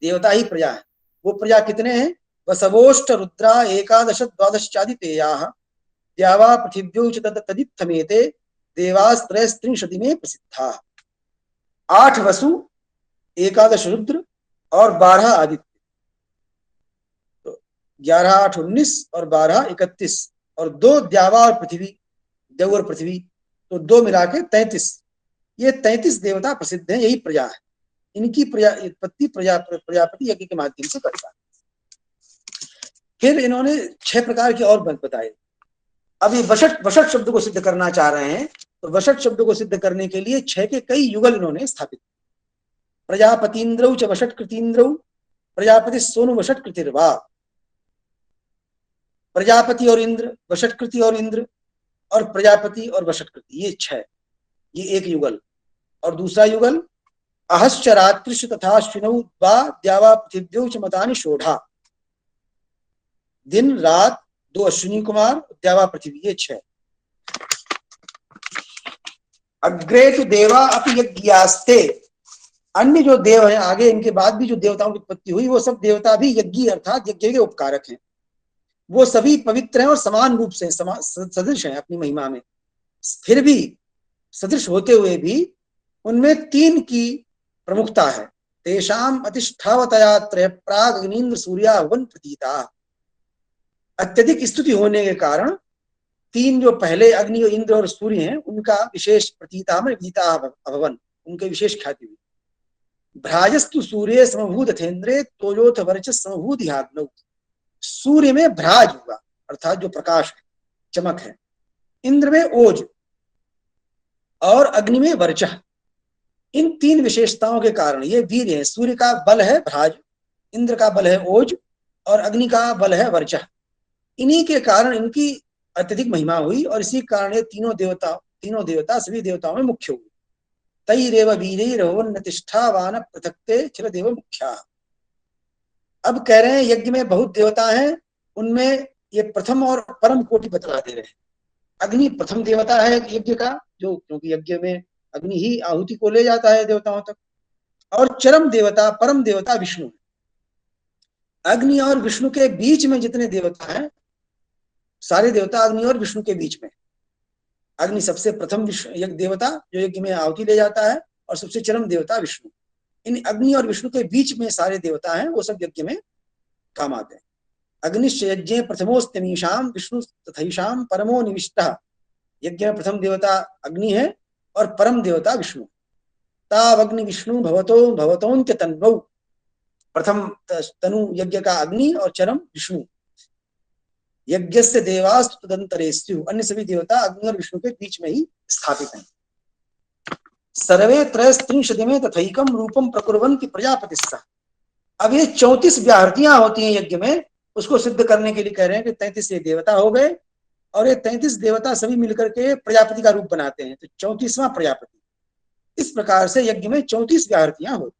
देवता ही प्रजा है। वो प्रजा कितने हैं? वसवोष्ट रुद्रा एकादश द्वादशादितेयाः द्यावा पृथिव्यो च तदित्थमेते देवास्त्रयस्त्रिंशति में प्रसिद्धा। 8 वसु, 11 रुद्र और 12 आदित्य, तो 11 8 19 और 12 31 और 2 द्यावा और पृथ्वी, देव और पृथ्वी, तो 2 मिला के 33। ये 33 देवता प्रसिद्ध हैं, यही प्रजा है। इनकी उत्पत्ति प्रजापति यज्ञ के माध्यम से करता है। फिर इन्होंने 6 प्रकार के और बताए। अब ये वषट शब्द को सिद्ध करना चाह रहे हैं, तो वषट शब्द को सिद्ध करने के लिए 6 के कई युगल इन्होंने स्थापित। प्रजापतीन्द्रौ च वषट्कृतीन्द्रौ प्रजापति सोनु वषट्कृतिर्वा। प्रजापति और इंद्र, वषट्कृति और इंद्र, और प्रजापति और वषट्कृति, ये 6, ये एक युगल। और दूसरा युगल अहश्च रात्रिश तथा श्विनौ वा द्यावा पृथिव्यौ च मतानि षोढ़ा। दिन रात 2 अश्विनी कुमार, द्यावा पृथ्वी, ये 6। अग्रे तो देवा अपि यज्ञास्ते, अन्य जो देव हैं आगे, इनके बाद भी जो देवताओं की उत्पत्ति हुई, वो सब देवता भी यज्ञी अर्थात यज्ञ के उपकारक हैं। वो सभी पवित्र हैं और समान रूप से सदृश हैं अपनी महिमा में। फिर भी सदृश होते हुए भी उनमें 3 की प्रमुखता है। तेषाम अतिष्ठावतया त्रय प्राग अग्नीन्द्र सूर्या वन प्रतीता। अत्यधिक स्तुति होने के कारण 3 जो पहले अग्नि, इंद्र और सूर्य हैं, उनका विशेष प्रतीता में विदिता अभवन, उनके विशेष ख्याति हुई। भ्राजस्तु सूर्य समभूत अथेन्द्रे तोजोथ वर्चस समभूत ह्याग्नौ। सूर्य में भ्राज हुआ अर्थात जो प्रकाश है, चमक है। इंद्र में ओज और अग्नि में वर्चः। इन 3 विशेषताओं के कारण ये वीर है। सूर्य का बल है भ्राज, इंद्र का बल है ओज और अग्नि का बल है वर्चः। इन्हीं के कारण इनकी अत्यधिक महिमा हुई और इसी कारण ये तीनों देवता सभी देवताओं में मुख्य हुए। तैरेव वीरैरवन्नतिष्ठावान पृथक्ते चिरदेव मुख्या। अब कह रहे हैं यज्ञ में बहुत देवता हैं, उनमें ये प्रथम और परम कोटि बतला दे रहे हैं। अग्नि प्रथम देवता है यज्ञ का, जो क्योंकि यज्ञ में अग्नि ही आहुति को ले जाता है देवताओं तक। और चरम देवता परम देवता विष्णु। अग्नि और विष्णु के बीच में जितने देवता हैं, सारे देवता अग्नि और विष्णु के बीच में। अग्नि सबसे प्रथम यज्ञ देवता जो यज्ञ में आहुति ले जाता है, और सबसे चरम देवता विष्णु। इन अग्नि और विष्णु के बीच में सारे देवता हैं, वो सब यज्ञ में काम आते हैं। अग्निश्च यज्ञे प्रथमोस्त्यमीषाम विष्णु तथैषाम परमो निविष्टः। यज्ञ में प्रथम देवता अग्नि है और परम देवता विष्णु। तावग्नि विष्णु भवतो भवतोन्त्य तन्वौ। प्रथम तनु यज्ञ का अग्नि और चरम विष्णु। यज्ञस्य देवास्तु तदंतरेस्यु। अन्य सभी देवता अग्नि और विष्णु के बीच में ही स्थापित हैं। सर्वे त्रयस्त्रिंशति में तथैकम रूपम प्रकुर्वन्ति प्रजापतिस्स। अब ये 34 व्याहृतियां होती हैं यज्ञ में, उसको सिद्ध करने के लिए कह रहे हैं कि 33 ये देवता हो गए, और ये 33 देवता सभी मिलकर के प्रजापति का रूप बनाते हैं, तो 34वां प्रजापति। इस प्रकार से यज्ञ में 34 व्याहृतियां होती।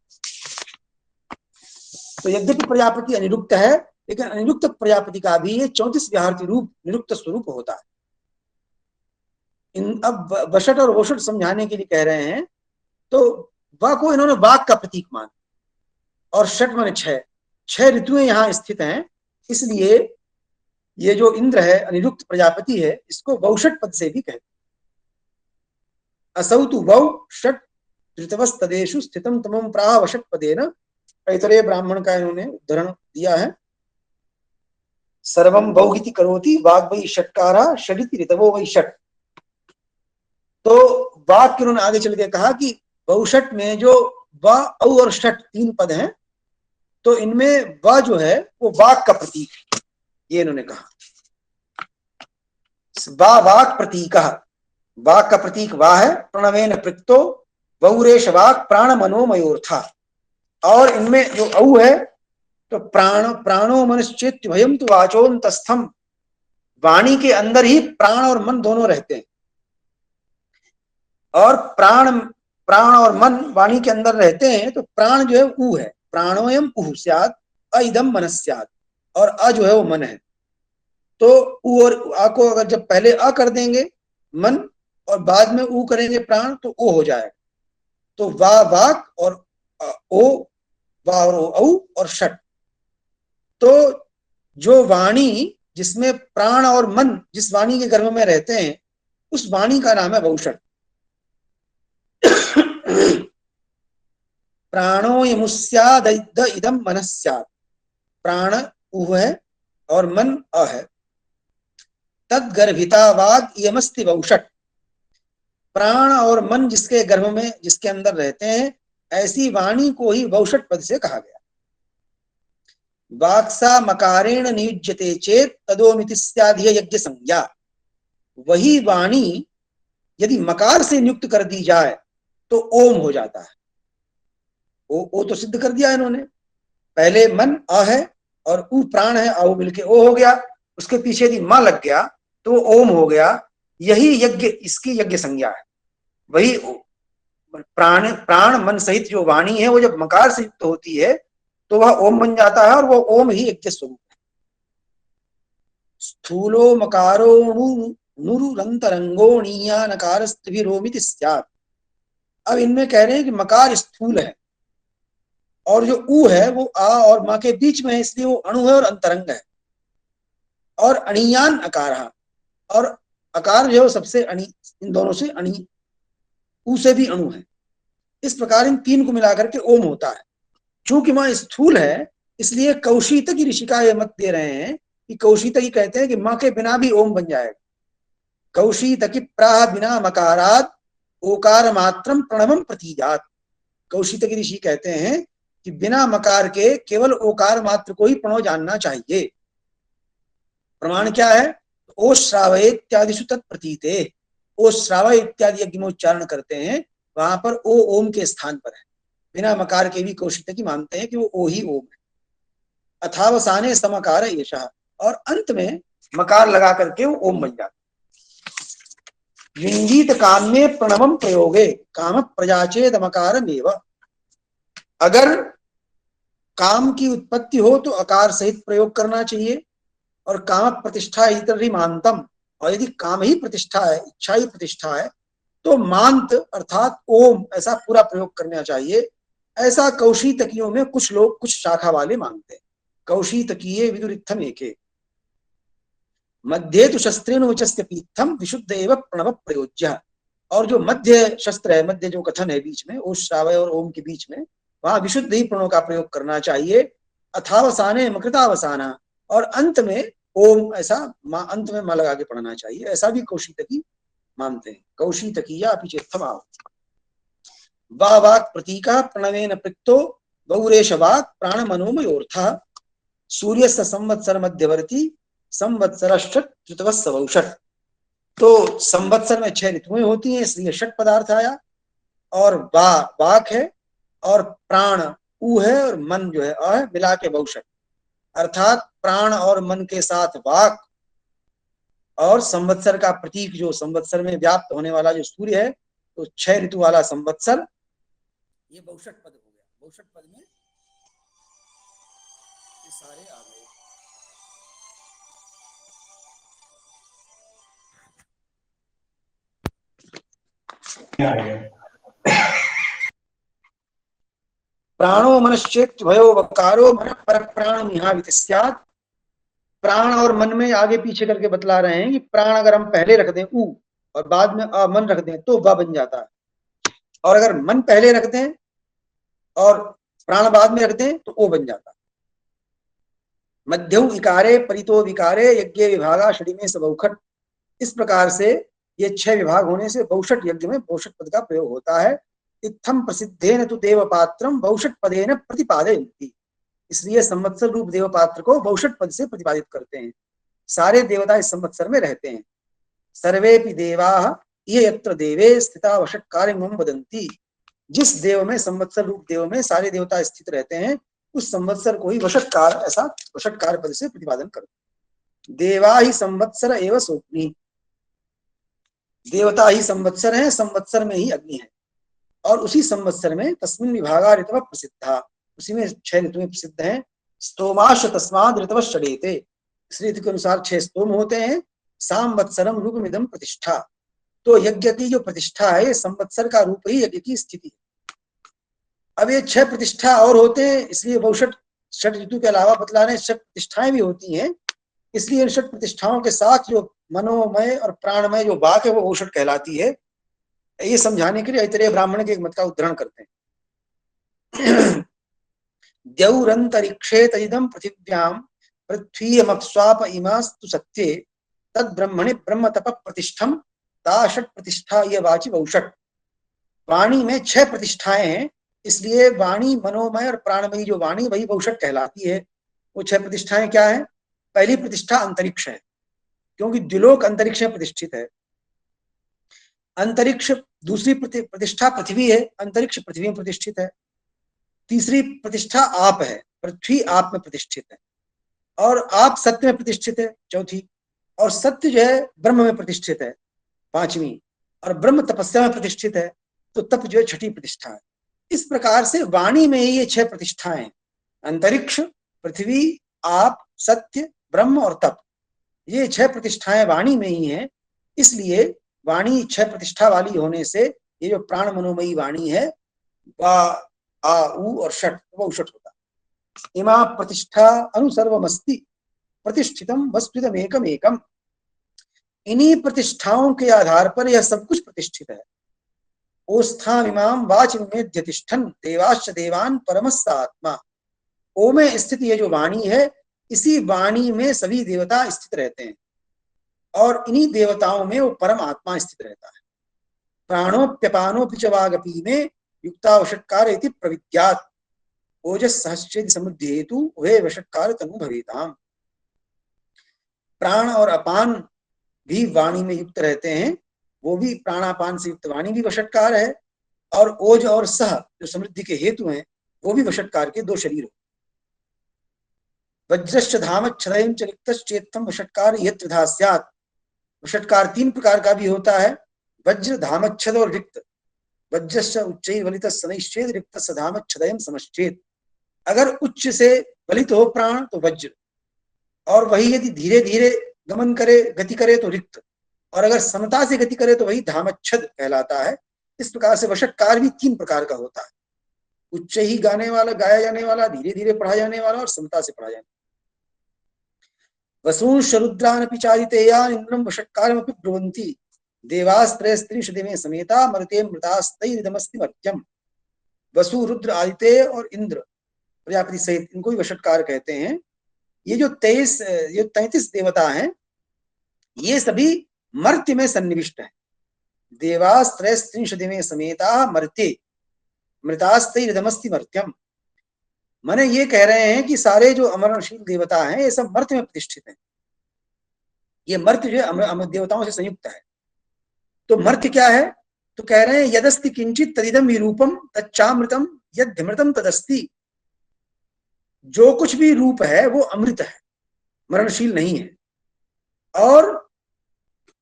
तो यज्ञ की प्रजापति अनिरुक्त है, लेकिन अनिरुक्त प्रजापति का भी ये 34 व्याहृति रूप निरुक्त स्वरूप होता है। अब वषट और वोषट समझाने के लिए कह रहे हैं, तो वा को इन्होंने वाक का प्रतीक माना, और षट माने 6 ऋतुएं यहाँ स्थित हैं, इसलिए ये जो इंद्र है अनिरुक्त प्रजापति है, इसको वौषट पद से भी कहते हैं। असौ तु वौ षट ऋतवस्तदेषु स्थितम तमम प्राह वषट पदेन। ऐतरेय ब्राह्मण का इन्होंने उदाहरण दिया है। सर्वम वौहिति करोति वाग वै षट्कारा षडिति ऋतवो वै षट। तो वाक के उन्होंने आगे चल के कहा कि वौषट में जो व औ और षट 3 पद हैं, तो इनमें व जो है वो वाक का प्रतीक है, ये इन्होंने कहा। वाक प्रतीक, वाक का प्रतीक वा है। प्रणवेन पृक्तो वौरेश वाक प्राण मनोमयोर्था। और इनमें जो औ है, तो प्राणो मनश्चेत्य भयम तो वाचोन्तस्थम। वाणी के अंदर ही प्राण और मन दोनों रहते हैं, और प्राण और मन वाणी के अंदर रहते हैं, तो प्राण जो है ऊ है। प्राणोयम उहु स्यात् अइदम मनस्यात्, और अ जो है वो मन है। तो ऊ और आ को अगर जब पहले अ कर देंगे मन, और बाद में ऊ करेंगे प्राण, तो ओ हो जाएगा। तो वा वाक और ओ, वा और औ और षट। तो जो वाणी जिसमें प्राण और मन जिस वाणी के गर्भ में रहते हैं, उस वाणी का नाम है वौषट। प्राणो यमुस्याद इदम मनस्यात्। प्राण ऊ है और मन अ है। तद्गर्भिता वाग यमस्ति वौषट। प्राण और मन जिसके गर्भ में जिसके अंदर रहते हैं, ऐसी वाणी को ही वौषट पद से कहा गया। वाक्सा मकारेण नियुज्यते चेत तदोमिति स्याद्य यज्ञ संज्ञा। वही वाणी यदि मकार से नियुक्त कर दी जाए तो ओम हो जाता है। ओ तो सिद्ध कर दिया इन्होंने। पहले मन अ है और ऊ प्राण है, आओ मिलके ओ हो गया। उसके पीछे यदि म लग गया तो ओम हो गया। यही यज्ञ, इसकी यज्ञ संज्ञा है। वही प्राण मन सहित जो वाणी है, वो जब मकार से युक्त होती है तो वह ओम बन जाता है, और वो ओम ही यज्ञ स्वरूप है। स्थूलो मकारो नुरुरंतरंगो णीया नकारस्त्रिभिरोमिति स्यात्। अब इनमें कह रहे हैं कि मकार स्थूल है, और जो ऊ है वो आ और मा के बीच में है, इसलिए वो अणु है और अंतरंग है। और अणीयान अकार, और अकार जो है सबसे अणी, इन दोनों से अणी, ऊ से भी अणु है। इस प्रकार इन 3 को मिलाकर के ओम होता है। चूंकि मां स्थूल है, इसलिए कौशिक की ऋषिका ये मत दे रहे हैं कि कौशिक ही कहते हैं कि मां के बिना भी ओम बन जाएगा। कौशिक की प्राह बिना मकारात ओकार मात्रम प्रणवम प्रतीजात। कौशिक की ऋषि कहते हैं कि बिना मकार के केवल ओकार मात्र को ही प्रणव जानना चाहिए। प्रमाण क्या है? ओ श्रावय इत्यादिषु तत्प्रतीते। ओ श्रावय इत्यादि यज्ञ में उच्चारण करते हैं, वहां पर ओ ओम के स्थान पर है। बिना मकार के भी कौशिक की मानते हैं कि वो ओ ही ओम है। अथावसाने समकार एषः, और अंत में मकार लगा करके वो ओम बन जाता। लिंगीत काम में प्रणवम प्रयोगे काम प्रजाचेद मकारमेव। अगर काम की उत्पत्ति हो तो अकार सहित प्रयोग करना चाहिए, और काम प्रतिष्ठा इतरी मानतम, और यदि काम ही प्रतिष्ठा है, इच्छा ही प्रतिष्ठा है, तो मांत अर्थात ओम ऐसा पूरा प्रयोग करना चाहिए। ऐसा कौशीतकियों में कुछ लोग कुछ शाखा वाले मानते हैं। कौशीतकीय विदुरित्थम एके मध्य तो शस्त्रेण उचस्य पीत्थम विशुद्ध एव प्रणव प्रयोज्य। और जो मध्य शस्त्र है, मध्य जो कथन है बीच में, उस श्रावय और ओम के बीच में, वहां विशुद्ध ही प्रणव का प्रयोग करना चाहिए। अथावसाने मकृतावसाना, और अंत में ओम, ऐसा अंत में मां लगा के पढ़ना चाहिए, ऐसा भी कौशीतकी मानते हैं। कौशीतकीया अपि चेत्थम आओ वा वाक् प्रतीका प्रणवेन पृक्तो गौरेश वाक् प्राण मनोमयोर्थः सूर्यस्य संवत्सर मध्यवर्ती संवत्सरषट। तो संवत्सर में 6 ऋतुएं होती हैं, इसलिए षट पदार्थ आया। और वाक है, और प्राण ऊ है, और मन जो है अ है, मिला के बहुषट। अर्थात प्राण और मन के साथ वाक, और संवत्सर का प्रतीक जो संवत्सर में व्याप्त होने वाला जो सूर्य है, तो 6 ऋतु वाला संवत्सर, ये बहुषट पद हो गया। बहुषट पद में ये सारे आ गए। प्राणो मनश्चेत भयो वकारो मन पर प्राण निहावित स्यात्। प्राण और मन में आगे पीछे करके बतला रहे हैं कि प्राण अगर हम पहले रख दें ऊ, और बाद में मन रख दें तो व बन जाता है। और अगर मन पहले रख दें और प्राण बाद में रख दें तो ओ बन जाता है। मध्यम इकारे परितो विकारे यज्ञ विभागा षडी में सबौखट। इस प्रकार से ये 6 विभाग होने से बहुषट यज्ञ में बहुषट पद का प्रयोग होता है। इत्थम प्रसिद्धेन तु देव पात्रम बहुषट पदेन प्रतिपादयन्ति। इसलिए संवत्सर रूप देव पात्र को बहुषट पद से प्रतिपादित करते हैं। सारे देवता इस संवत्सर में रहते हैं। सर्वेपि देवाः ये यत्र देवे स्थिता वषट्कार्यं वदन्ति। जिस देव में, संवत्सर रूप देव में सारे देवता स्थित रहते हैं, उस संवत्सर को ही वषट्कार, ऐसा वषट्कार पद से प्रतिपादन करते। देवा ही संवत्सर एवं सोप्नी। देवता ही संवत्सर है, संवत्सर में ही अग्नि है। और उसी संवत्सर में तस्मिन् विभागा ऋतव प्रसिद्धा, उसी में 6 ऋतुएं प्रसिद्ध हैं। स्तोमाश तस्माद् ऋतव षडेते। इस ऋतु के अनुसार 6 स्तोम होते हैं। सांवत्सरम रूपमिदं प्रतिष्ठा। तो यज्ञ की जो प्रतिष्ठा है, संवत्सर का रूप ही यज्ञ की स्थिति। अब ये 6 प्रतिष्ठा और होते हैं, इसलिए बहुषट षट ऋतु के अलावा बतला रहे 6 प्रतिष्ठाएं भी होती हैं। इसलिए इन 6 प्रतिष्ठाओं के साथ जो मनोमय और प्राणमय जो वाक है वो बहुषट कहलाती है। ये समझाने के लिए ऐतरेय ब्राह्मण के एक मत का उद्धरण करते हैं। द्यौरंतरिक्षे तदिदं पृथिव्यां पृथ्वीयमप्स्वाप इमास्तु सत्ये तद ब्रह्मणि ब्रह्म तप प्रतिष्ठम ता षट प्रतिष्ठा ये वाचि बहुषट। वाणी में 6 प्रतिष्ठाएं हैं, इसलिए वाणी मनोमय और प्राणमयी जो वाणी वही बहुषट कहलाती है। वो 6 प्रतिष्ठाएं क्या है? पहली प्रतिष्ठा अंतरिक्ष है, क्योंकि द्युलोक अंतरिक्ष में प्रतिष्ठित है। अंतरिक्ष। दूसरी प्रतिष्ठा पृथ्वी है, अंतरिक्ष पृथ्वी में प्रतिष्ठित है। तीसरी प्रतिष्ठा आप है, पृथ्वी आप में प्रतिष्ठित है। और आप सत्य में प्रतिष्ठित है, चौथी। और सत्य जो है ब्रह्म में प्रतिष्ठित है, पांचवी। और ब्रह्म तपस्या में प्रतिष्ठित है, तो तप जो है छठी प्रतिष्ठा है। इस प्रकार से वाणी में ही ये 6 प्रतिष्ठाएं, अंतरिक्ष, पृथ्वी, आप, सत्य, ब्रह्म और तप, ये 6 प्रतिष्ठाएं वाणी में ही हैं। इसलिए वाणी 6 प्रतिष्ठा वाली होने से ये जो प्राण मनोमयी वाणी है, वा आ उ और षट, वो उषट होता है। इमा प्रतिष्ठा अनुसर्वमस्ति प्रतिष्ठितम वस्तुतमेकम एकम। इन्हीं प्रतिष्ठाओं के आधार पर यह सब कुछ प्रतिष्ठित है। ओस्थामिमाम वाचमेद्य तिष्ठन् देवाश्च देवान् परमस्स आत्मा। ओ में स्थित ये जो वाणी है, इसी वाणी में सभी देवता स्थित रहते हैं, और इन्हीं देवताओं में वो परम आत्मा स्थित रहता है। प्राणोप्यपानोपि च वागपि में युक्तावषट्कार इति प्रविद्यात् ओजस सहस्रेति समुद्धि हेतु वे वषट्कार तनु भवेताम। प्राण और अपान भी वाणी में युक्त रहते हैं, वो भी प्राणापान से युक्त वाणी भी वषट्कार है। और ओज और सह जो समृद्धि के हेतु हैं, वो भी वषट्कार के 2 शरीर हो। वज्रश्च धामच्छदयं च रिक्तश्चेत्तम वषट्कार यत्रिधा स्यात्। वषट्कार 3 प्रकार का भी होता है, वज्र, धामच्छद और रिक्त। वज्रश्च उच्चैः वलितः शनैश्चेत् रिक्तस्य धामच्छदयं समश्चेत्। अगर उच्च से वलित हो प्राण तो वज्र, और वही यदि धीरे धीरे गमन करे, गति करे तो रिक्त, और अगर समता से गति करे तो वही धामच्छद कहलाता है। इस प्रकार से वषट्कार भी 3 प्रकार का होता है। उच्च ही गाने वाला, गाया जाने वाला, धीरे धीरे पढ़ा जाने वाला और समता से पढ़ा जाने वाला। वसूंश रुद्रान पिचादितेयान इंद्रम वषट्कारमपि ब्रुवन्ति देवास्त्रयस्त्रिंश दिवे समेता मरते मृतास्तैरिदमस्ति मर्त्यम। वसु, रुद्र, आदित्य और इंद्र प्रजापति सहित इनको भी वषट्कार कहते हैं। ये जो 33 देवता हैं, ये सभी मर्त्य में सन्निविष्ट हैं। देवास्त्रयस्त्रिंश दिवे समेता मर्त्य मृतास्तैरिदमस्ति मर्त्यम। माने ये कह रहे हैं कि सारे जो अमरशील देवता हैं ये सब मर्त्य में प्रतिष्ठित हैं। ये मर्त्य जो अमर देवताओं से संयुक्त है। तो मर्त्य क्या है? तो कह रहे हैं यदस्ति किंचित तदिदम विरूपम तच्चामृतम यद्यमृतम तदस्ति। जो कुछ भी रूप है वो अमृत है, मरणशील नहीं है। और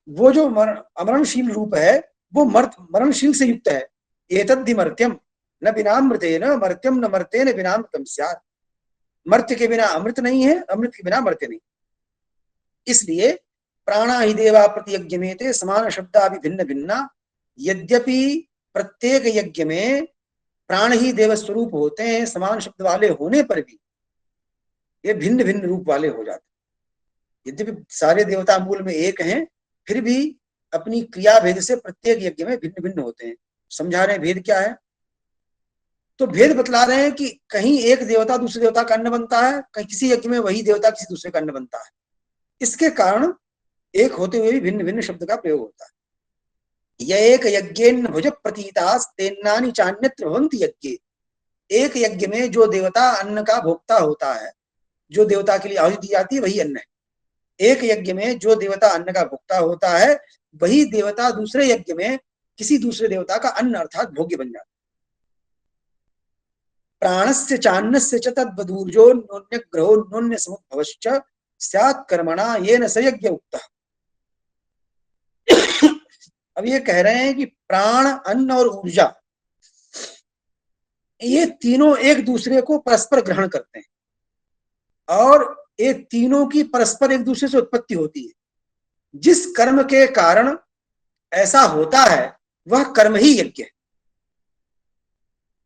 वो जो अमरणशील रूप है वो मरणशील से युक्त है। एतद्धि मर्त्यम न बिनामृतेन मर्त्यम न मर्तेन बिनामृतम स्यात्। मर्त्य के बिना अमृत नहीं है, अमृत के बिना मर्त्य नहीं। इसलिए प्राणा ही देवा प्रति यज्ञ में ते समान शब्दा भी भिन्न भिन्ना। यद्यपि प्रत्येक यज्ञ में प्राण ही देव स्वरूप होते हैं, समान शब्द वाले होने पर भी ये भिन्न भिन्न रूप वाले हो जाते हैं। यद्यपि सारे देवता मूल में एक हैं, फिर भी अपनी क्रिया भेद से प्रत्येक यज्ञ में भिन्न भिन्न होते हैं। समझा रहे हैं भेद क्या है? तो भेद बतला रहे हैं कि कहीं एक देवता दूसरे देवता का अन्न बनता है, कहीं किसी यज्ञ में वही देवता किसी दूसरे का अन्न बनता है। इसके कारण एक होते हुए भी भिन्न भिन्न शब्द का प्रयोग होता है। यह एक यज्ञेन भुज प्रतीता तेन्नानि चान्यत्र भवन्ति यज्ञे। एक यज्ञ में जो देवता अन्न का भोक्ता होता है, जो देवता के लिए आहुति दी जाती है वही अन्न है। एक यज्ञ में जो देवता अन्न का भोक्ता होता है वही देवता दूसरे यज्ञ में किसी दूसरे देवता का अन्न अर्थात भोग्य बन जाता है। प्राणस्य चान्नस्य च तद्वदूर्जो नोन्य ग्रहो नोन्य समुद्भवश्च स्यात् कर्मणा येन स यज्ञ उक्तः। अब ये कह रहे हैं कि प्राण, अन्न और ऊर्जा ये तीनों एक दूसरे को परस्पर ग्रहण करते हैं और ये तीनों की परस्पर एक दूसरे से उत्पत्ति होती है। जिस कर्म के कारण ऐसा होता है वह कर्म ही यज्ञ है।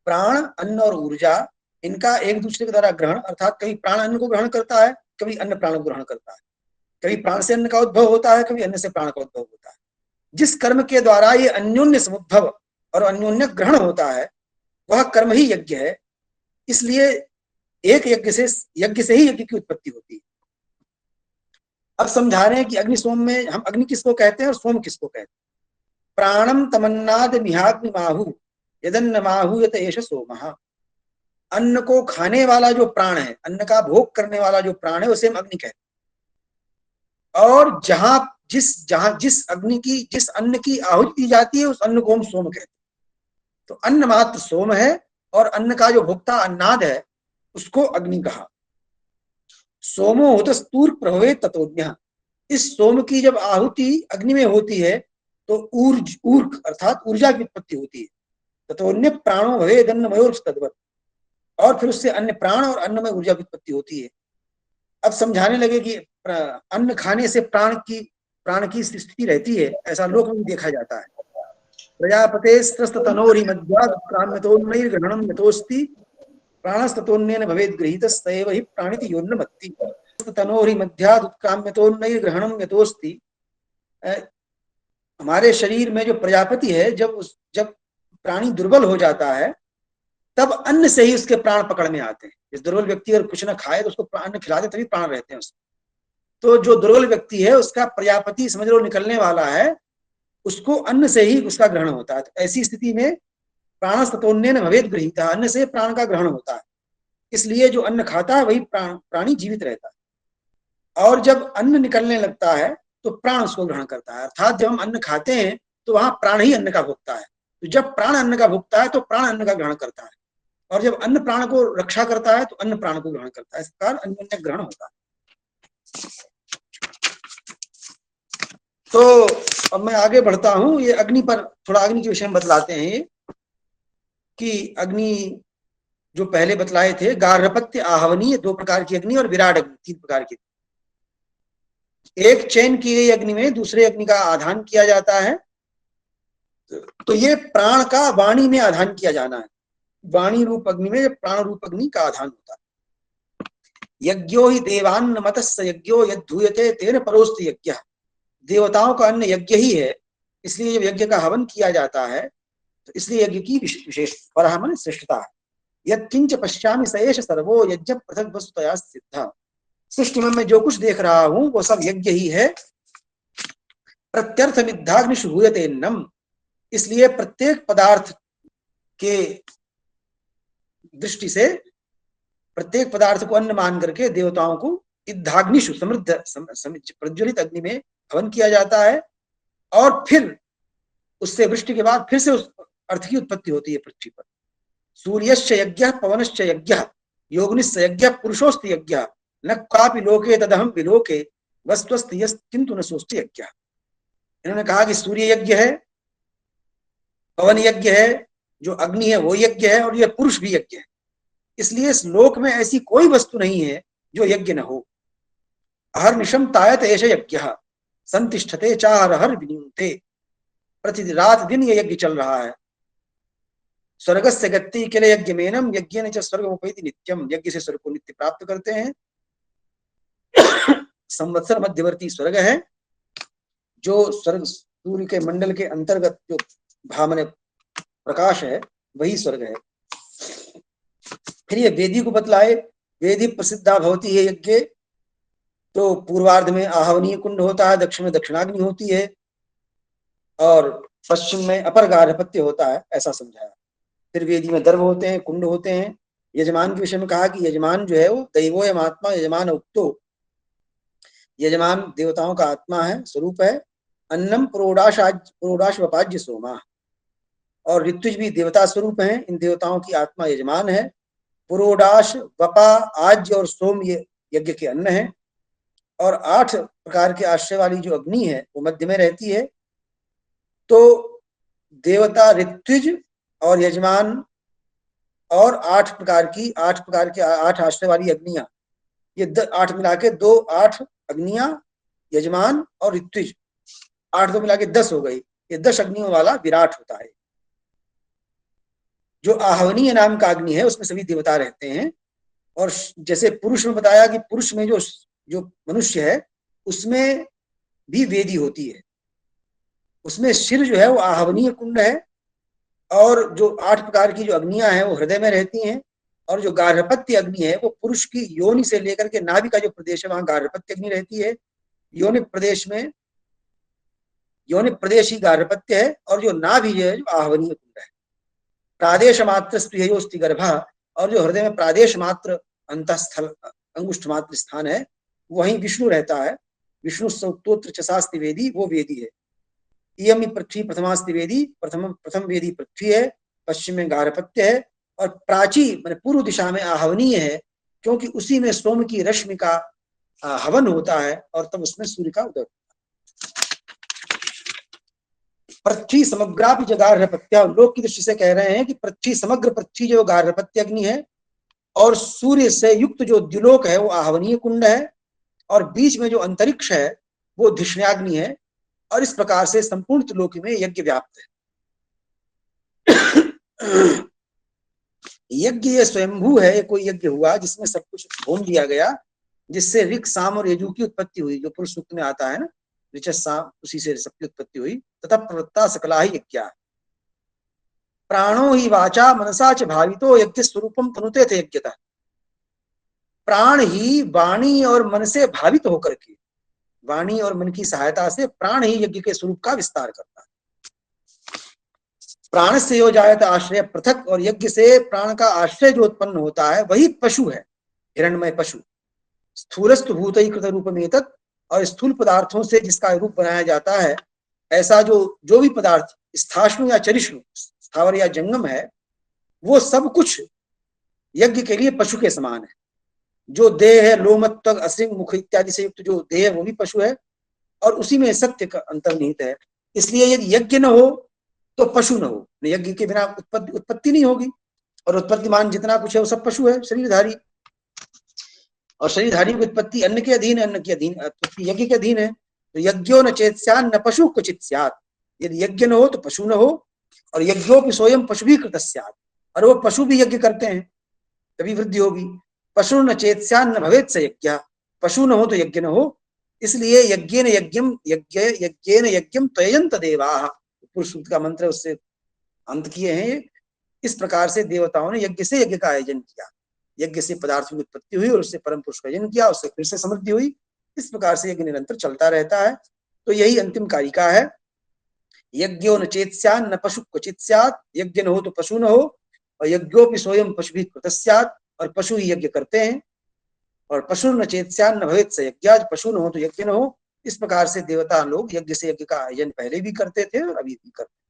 प्राण, अन्न और ऊर्जा इनका एक दूसरे के द्वारा ग्रहण, अर्थात कभी प्राण अन्न को ग्रहण करता है, कभी अन्न प्राण को ग्रहण करता है। कभी प्राण से अन्न का उद्भव होता है, कभी अन्न से प्राण का उद्भव होता है। जिस कर्म के द्वारा ये अन्योन्य समुद्भव और अन्योन्य ग्रहण होता है वह कर्म ही यज्ञ है। इसलिए एक यज्ञ से ही यज्ञ की उत्पत्ति होती है। अब समझा रहे हैं कि अग्नि सोम में हम अग्नि किसको कहते हैं और सोम किसको कहते हैं। प्राणम तमन्नाद मिहाग्निमाहु यदन्नमाहूयत एष सोमः। अन्न को खाने वाला जो प्राण है, अन्न का भोग करने वाला जो प्राण है उसे हम अग्नि कहते हैं। और जिस अन्न की आहुति दी जाती है उस अन्न को हम सोम कहते हैं। तो अन्न मात्र सोम है और अन्न का जो भोक्ता अन्नाद है उसको अग्नि कहा। सोमो होतस्तूर्क प्रभवे ततोज्ञः। इस सोम की जब आहुति अग्नि में होती है तो ऊर्क अर्थात ऊर्जा की उत्पत्ति होती है। ततोन्य प्राणो भवेदन्नमयोस्तद्वत्। और फिर उससे अन्य प्राण और अन्न में ऊर्जा की उत्पत्ति होती है। अब समझाने लगे कि अन्न खाने से प्राण की स्थिति रहती है, ऐसा लोक में देखा जाता है। प्रजापते स्त्रस्ततनोरि मध्यात्क्राम्यतोन्नैर्ग्रहणं यतोस्ति प्राणस्ततोन्नेन भवेद् गृहीतस्तैव हि प्राणिति योन्नमत्ति। तनोरि मध्यात्क्राम्यतोन्नैर्ग्रहणं यतोस्ति। हमारे शरीर में जो प्रजापति है, जब प्राणी दुर्बल हो जाता है तब अन्न से ही उसके प्राण पकड़ में आते हैं। इस दुर्बल व्यक्ति अगर कुछ ना खाए तो उसको अन्न खिला दे तभी प्राण रहते हैं उसके। तो जो दुर्बल व्यक्ति है उसका प्रजापति समझ लो निकलने वाला है, उसको अन्न से ही उसका ग्रहण होता है। तो ऐसी स्थिति में प्राणस्ततोन्नेन भवेद् गृहीतः, अन्न से प्राण का ग्रहण होता है। इसलिए जो अन्न खाता है वही प्राणी जीवित रहता है। और जब अन्न निकलने लगता है तो प्राण उसको ग्रहण करता है। अर्थात जब हम अन्न खाते हैं तो वहां प्राण ही अन्न का भोक्ता है। तो जब प्राण अन्न का भोक्ता है तो प्राण अन्न का ग्रहण करता है, और जब अन्न प्राण को रक्षा करता है तो अन्न प्राण को ग्रहण करता है। इस प्रकार अन्योन्य ग्रहण होता है। तो अब मैं आगे बढ़ता हूं। ये अग्नि पर थोड़ा अग्नि के विषय में बतलाते हैं कि अग्नि जो पहले बतलाए थे, गार्हपत्य, आहवनीय 2 प्रकार की अग्नि और विराट अग्नि 3 प्रकार की। एक चयन की गई अग्नि में दूसरे अग्नि का आधान किया जाता है। तो ये प्राण का वाणी में आधान किया जाना है। वाणी रूप अग्नि में प्राण रूप अग्नि का आधान होता है। यज्ञो ही देवान्न मतस्य यज्ञो यद्धूयते तेन परोस्त यज्ञ। देवताओं का अन्न यज्ञ ही है, इसलिए जब यज्ञ का हवन किया जाता है तो इसलिए यज्ञ की विशेष परामन श्रेष्ठता है। यत्किंच पश्यामि सएष सर्वो यज्ञ पृथक वस्तुतया सिद्ध। सृष्टि में मैं जो कुछ देख रहा हूं वो सब यज्ञ ही है। प्रत्यर्थ मिद्धाग्निषु हूयते नम। इसलिए प्रत्येक पदार्थ के दृष्टि से प्रत्येक पदार्थ को अन्न मान करके देवताओं को इद्धाग्निषु समृद्ध प्रज्वलित अग्नि में हवन किया जाता है। और फिर उससे वृष्टि के बाद फिर से उस अर्थ की उत्पत्ति होती है पृथ्वी पर। सूर्यश्च यज्ञः पवनश्च यज्ञः योगनिश्च यज्ञः पुरुषोस्त यज्ञः न कापि लोके तदहम विलोके वस्तुस्त किंतु न सोष्ट यज्ञः। इन्होंने कहा कि सूर्य यज्ञ है, पवन यज्ञ है, जो अग्नि है वो यज्ञ है, और यह पुरुष भी यज्ञ है। इसलिए इस लोक में ऐसी कोई वस्तु नहीं है जो यज्ञ न हो। अहर्निशम तायत एष यज्ञः संतिष्ठते चाहरहर विनियुक्ते। प्रतिदिन रात दिन ये यज्ञ चल रहा है। स्वर्गस्य गति के लिए यज्ञ मेनम यज्ञ ने स्वर्गमुपैति नित्यम। यज्ञ से स्वर्ग को नित्य प्राप्त करते हैं। संवत्सर मध्यवर्ती स्वर्ग है, जो स्वर्ग सूर्य के मंडल के अंतर्गत जो भामने प्रकाश है वही स्वर्ग है। फिर ये वेदी को बतलाए। वेदी प्रसिद्धा भवती है यज्ञ। तो पूर्वार्ध में आहवनीय कुंड होता है, दक्षिण में दक्षिणाग्नि होती है, और पश्चिम में अपर गार्हपत्य होता है, ऐसा समझाया। फिर वेदी में दर्भ होते हैं, कुंड होते हैं। यजमान के विषय में कहा कि यजमान जो है वो दैवोयम आत्मा यजमान उक्तो। यजमान देवताओं का आत्मा है, स्वरूप है। अन्नम प्रोडाश वपाज्य सोमा। और ऋत्विज भी देवता स्वरूप हैं। इन देवताओं की आत्मा यजमान है। पुरोडाश वपा आज्य और सोम ये यज्ञ के अन्न है। और 8 प्रकार के आश्रय वाली जो अग्नि है वो मध्य में रहती है। तो देवता ऋत्विज और यजमान और 8 प्रकार के 8 आश्रय वाली अग्नियां, ये 8 मिला के 8 अग्नियां, यजमान और ऋत्विज, 8 2 मिला के 10 हो गई। ये 10 अग्नियों वाला विराट होता है। जो आहवनीय नाम का अग्नि है उसमें सभी देवता रहते हैं। और जैसे पुरुष में बताया कि पुरुष में जो मनुष्य है उसमें भी वेदी होती है। उसमें शिर जो है वो आहवनीय कुंड है, और जो 8 प्रकार की जो अग्नियां हैं वो हृदय में रहती हैं। और जो गार्हपत्य अग्नि है वो पुरुष की योनि से लेकर के नाभि का जो प्रदेश है वहां गार्हपत्य अग्नि रहती है। योनि प्रदेश ही गार्हपत्य है, और जो नाभि है जो आहवनीय कुंड है। प्रादेश मात्र स्त्रियोस्ति गर्भा। और जो हृदय में प्रादेश मात्र अंतस्थल अंगुष्ठ मात्र स्थान है वहीं विष्णु रहता है। विष्णु सौक्तोत्र चसास्ति वेदी, वो वेदी है। इयमी पृथ्वी प्रथमास्ति वेदी, प्रथम वेदी पृथ्वी है। पश्चिम में गार्हपत्य है। और प्राची मैंने पूर्व दिशा में आहवनीय है, क्योंकि उसी में सोम की रश्मि का हवन होता है, और तब उसमें सूर्य का उदय होता है। पृथ्वी समग्रापि जो गार्हपत्य, लोक की दृष्टि से कह रहे हैं कि पृथ्वी समग्र पृथ्वी जो गार्हपत्य अग्नि है, और सूर्य से युक्त जो द्युलोक है वो आहवनीय कुंड है, और बीच में जो अंतरिक्ष है वो धिष्ण्याग्नि है। और इस प्रकार से संपूर्ण त्रिलोकी में यज्ञ व्याप्त है। यज्ञ ये स्वयंभू है, ये कोई यज्ञ हुआ जिसमें सब कुछ होम दिया गया, जिससे ऋक साम और यजु की उत्पत्ति हुई, जो पुरुष सूक्त में आता है ना, ऋच साम, उसी से सबकी उत्पत्ति हुई। तथा प्रवृत्ता सकला ही यज्ञ। प्राणो ही वाचा मनसा च भावितो यज्ञ स्वरूपम तनुते थे यज्ञता। प्राण ही वाणी और मन से भावित होकर के, वाणी और मन की सहायता से प्राण ही यज्ञ के स्वरूप का विस्तार करता है। प्राण से हो जायत आश्रय पृथक, और यज्ञ से प्राण का आश्रय जो उत्पन्न होता है वही पशु है, हिरण्मय पशु। स्थूलस्तु भूतई कृत रूप में तत्। और स्थूल पदार्थों से जिसका रूप बनाया जाता है, ऐसा जो भी पदार्थ स्थाश्नु या चरिष्णु, स्थावर या जंगम है, वो सब कुछ यज्ञ के लिए पशु के समान है। जो देह है, लोमत्व असिंग मुख इत्यादि से युक्त जो देह है वो भी पशु है, और उसी में सत्य का अंतर्निहित है। इसलिए यदि यज्ञ न हो तो पशु न हो। यज्ञ के बिना उत्पत्ति नहीं होगी, और उत्पत्तिमान जितना कुछ है वो सब पशु है, शरीरधारी। और शरीरधारी की उत्पत्ति अन्न के अधीन है, अन्न के अधीन यज्ञ के अधीन है। तो यज्ञो न चेत्स्यान् न पशु क्वचित् स्यात्। यदि यज्ञ न हो तो पशु न हो, और यज्ञोपि सोयम पशु भी कृत स्यात्। और वो पशु भी यज्ञ करते हैं तभी वृद्धि होगी। पशु न चेत्स्यान्न भवेत् स यज्ञ, पशु न हो तो यज्ञ न हो। इसलिए यज्ञेन यज्ञम यज्ञेन यज्ञम त्वयंत देवाः, पुरुष सूक्त का मंत्र उससे अंत किए हैं। इस प्रकार से देवताओं ने यज्ञ से यज्ञ का आयोजन किया, यज्ञ से पदार्थों की उत्पत्ति हुई और उससे परम पुरुष का यजन किया, उससे फिर से समृद्धि हुई। इस प्रकार से यज्ञ निरंतर चलता रहता है। तो यही अंतिम कारिका है। यज्ञो न चेत्स्यान् न पशु क्वचित स्यात्, यज्ञ न हो तो पशु न हो, और यज्ञोपि स्वयं पशु भी कृत स्यात्, और पशु ही यज्ञ करते हैं। और पशु न चेत्स्यान् न भवेत् स यज्ञ, पशु न हो तो यज्ञ न हो। इस प्रकार से देवता लोग यज्ञ से यज्ञ का आयोजन पहले भी करते थे और अभी भी करते हैं।